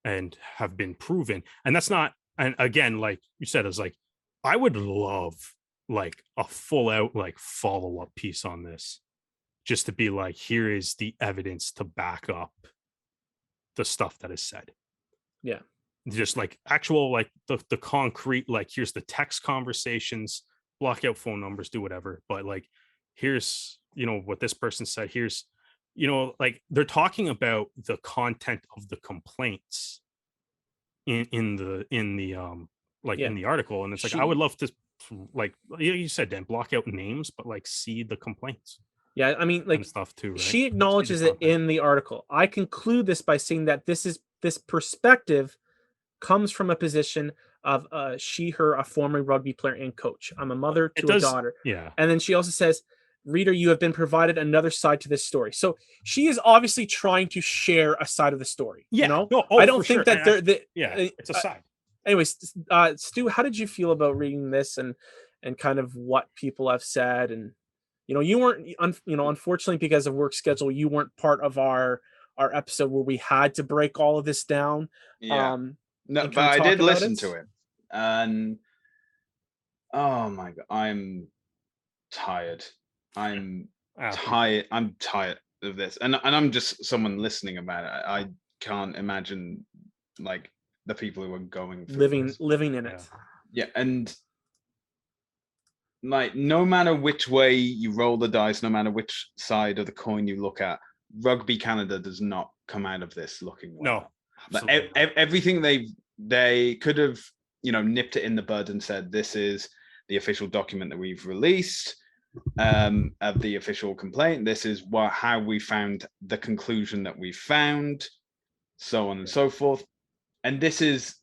and have been proven. And that's not, and again, like you said, it's like, I would love like a full out like follow-up piece on this, just to be like, here is the evidence to back up the stuff that is said. Yeah. Just like actual, like the concrete, like here's the text conversations, block out phone numbers, do whatever. But like, here's, what this person said. Here's, like they're talking about the content of the complaints in the article. And it's like, I would love to, like you said, Dan, block out names, but like see the complaints. Yeah. I mean, like stuff too, right? She acknowledges it in the article. I conclude this by saying that this perspective comes from a position of her, a former rugby player and coach. I'm a mother to a daughter. Yeah. And then she also says, reader, you have been provided another side to this story. So she is obviously trying to share a side of the story. Yeah. No, I don't think that it's a side. Anyways, Stu, how did you feel about reading this and kind of what people have said? And, you weren't, unfortunately, because of work schedule, you weren't part of our episode where we had to break all of this down. Yeah. No, but I did listen to it, and oh my god, I'm tired. I'm tired. I'm tired of this, and I'm just someone listening about it. I can't imagine like the people who are going through living in it. Yeah, and like no matter which way you roll the dice, no matter which side of the coin you look at, Rugby Canada does not come out of this looking well. No. Like everything they could have, nipped it in the bud and said, this is the official document that we've released of the official complaint. This is how we found the conclusion that we found, so on and so forth. And this is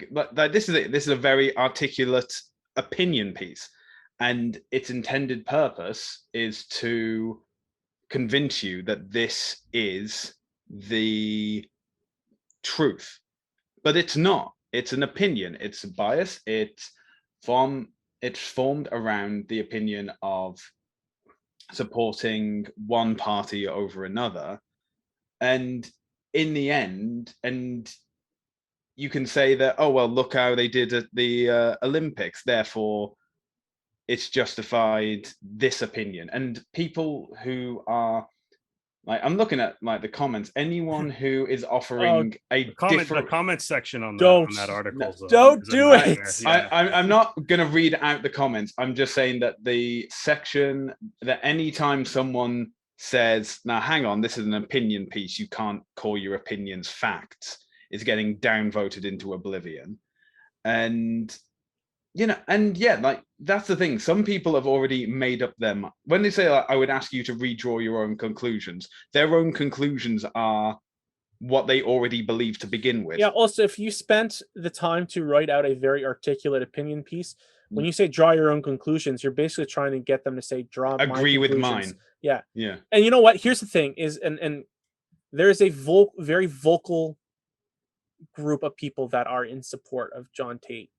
like this is it. This is a very articulate opinion piece, and its intended purpose is to convince you that this is the truth, but it's not. It's an opinion. It's a bias. It's formed around the opinion of supporting one party over another, and in the end, and you can say that, oh well, look how they did at the Olympics, therefore it's justified this opinion. And people who are like, I'm looking at like the comments. Anyone who is offering the comment section on that article. Don't do it. I'm not going to read out the comments. I'm just saying that the section that anytime someone says, now hang on, this is an opinion piece, you can't call your opinions facts, is getting downvoted into oblivion. And like that's the thing. Some people have already made up them. When they say, like, I would ask you to redraw your own conclusions, their own conclusions are what they already believe to begin with. Yeah. Also, if you spent the time to write out a very articulate opinion piece, when you say draw your own conclusions, you're basically trying to get them to say agree with mine. Yeah. Yeah. And you know what? Here's the thing: is and there is a very vocal group of people that are in support of John Tate.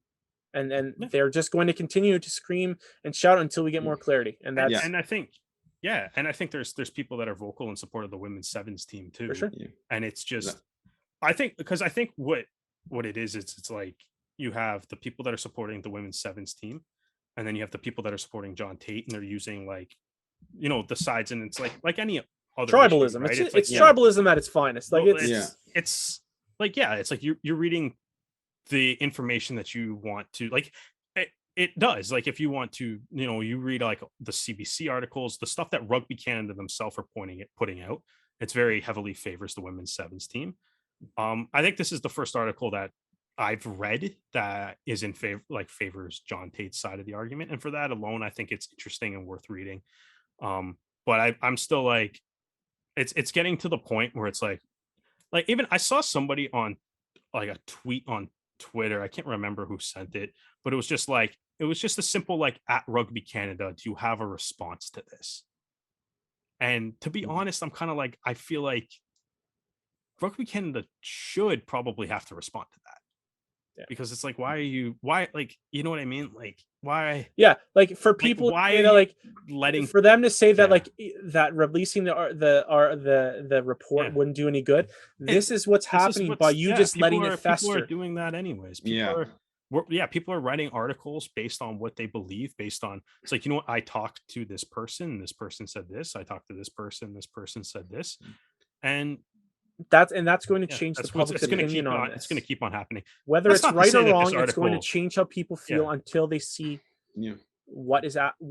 And they're just going to continue to scream and shout until we get more clarity. And that's and I think there's people that are vocal in support of the women's sevens team too. For sure. And it's just I think what it is, it's like you have the people that are supporting the women's sevens team, and then you have the people that are supporting John Tate, and they're using like, you know, the sides, and it's like any other tribalism, issue, right? It's tribalism at its finest. Like it's like, yeah, it's like you're reading the information that you want to, like, it does, like, if you want to, you know, you read like the CBC articles, the stuff that Rugby Canada themselves are putting out, it's very heavily favors the women's sevens team. I think this is the first article that I've read that is in favor, like, favors John Tate's side of the argument, and for that alone, I think it's interesting and worth reading. But I'm still like, it's getting to the point where it's like even I saw somebody on like a tweet on Twitter, I can't remember who sent it, but it was just a simple like, at Rugby Canada, do you have a response to this? And to be honest, I'm kind of like, I feel like Rugby Canada should probably have to respond to that. Yeah. Because it's like, why, like, you know what I mean? Like, why? Yeah, like, for people, like, why, you know, like, letting, for them to say that, like, that releasing the report wouldn't do any good. This is what's happening by you just letting it fester. People are doing that anyways. People are writing articles based on what they believe, based on, it's like, you know what, I talked to this person said this, I talked to this person said this, and that's going to change the public's opinion on this. It's going to keep on happening. Whether it's right or wrong, it's going to change how people feel until they see what actually.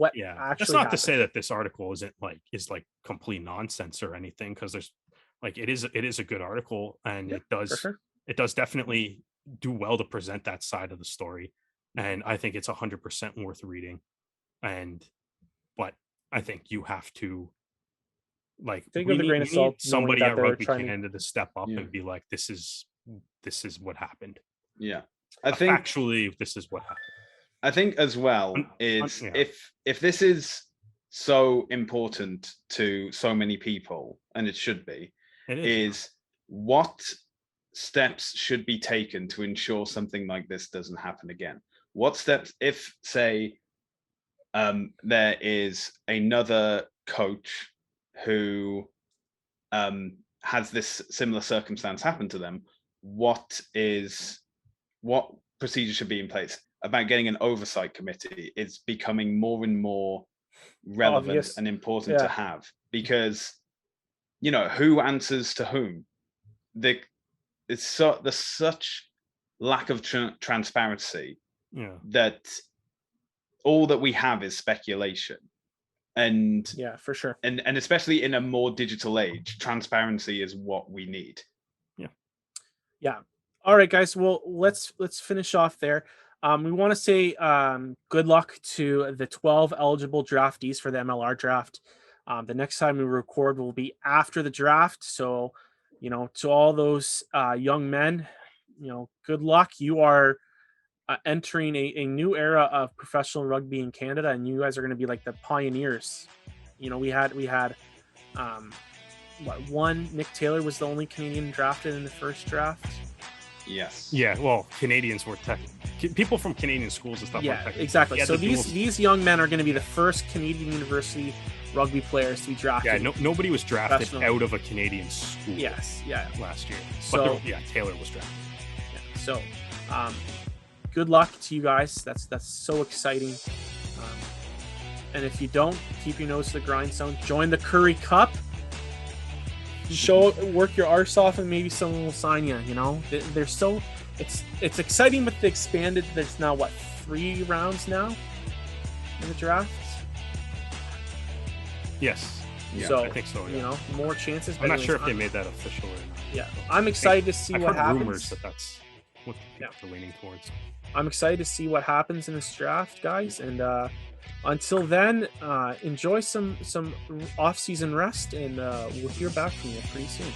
That's not to say that this article is complete nonsense or anything, because there's, like, it is a good article, and it does definitely do well to present that side of the story, and I think it's 100% worth reading. But I think you have to, like, take with a grain of salt, somebody at Rugby Canada to step up and be like, this is what happened. I think actually this is what happened. I think as well is if this is so important to so many people, and it should be, is what steps should be taken to ensure something like this doesn't happen again? What steps, if say there is another coach who has this similar circumstance happen to them, what procedure should be in place about getting an oversight committee is becoming more and more relevant and important to have, because, you know, who answers to whom? There's such lack of transparency that all that we have is speculation. And for sure. And especially in a more digital age, transparency is what we need. Yeah. All right, guys. Well, let's finish off there. We want to say good luck to the 12 eligible draftees for the MLR draft. The next time we record will be after the draft. So, you know, to all those young men, you know, good luck. You are entering a new era of professional rugby in Canada, and you guys are going to be like the pioneers. You know, we had Nick Taylor was the only Canadian drafted in the first draft. Yes. Yeah. Well, Canadians were people from Canadian schools and stuff. Yeah, exactly. So these young men are going to be the first Canadian university rugby players to be drafted. Yeah. Nobody was drafted out of a Canadian school. Yes. Yeah. Last year. So Taylor was drafted. Yeah. So, good luck to you guys. That's so exciting. And if you don't, keep your nose to the grindstone. Join the Curry Cup. Work your arse off, and maybe someone will sign you. You know, it's exciting with the expanded. There's now 3 rounds now in the draft. Yes. Yeah, so I think so. Yeah. You know, more chances. I'm not sure if they made that official or not. Yeah, I'm excited to see what happens. Rumors that's what they're leaning towards. I'm excited to see what happens in this draft, guys, and until then, enjoy some off-season rest, and we'll hear back from you pretty soon.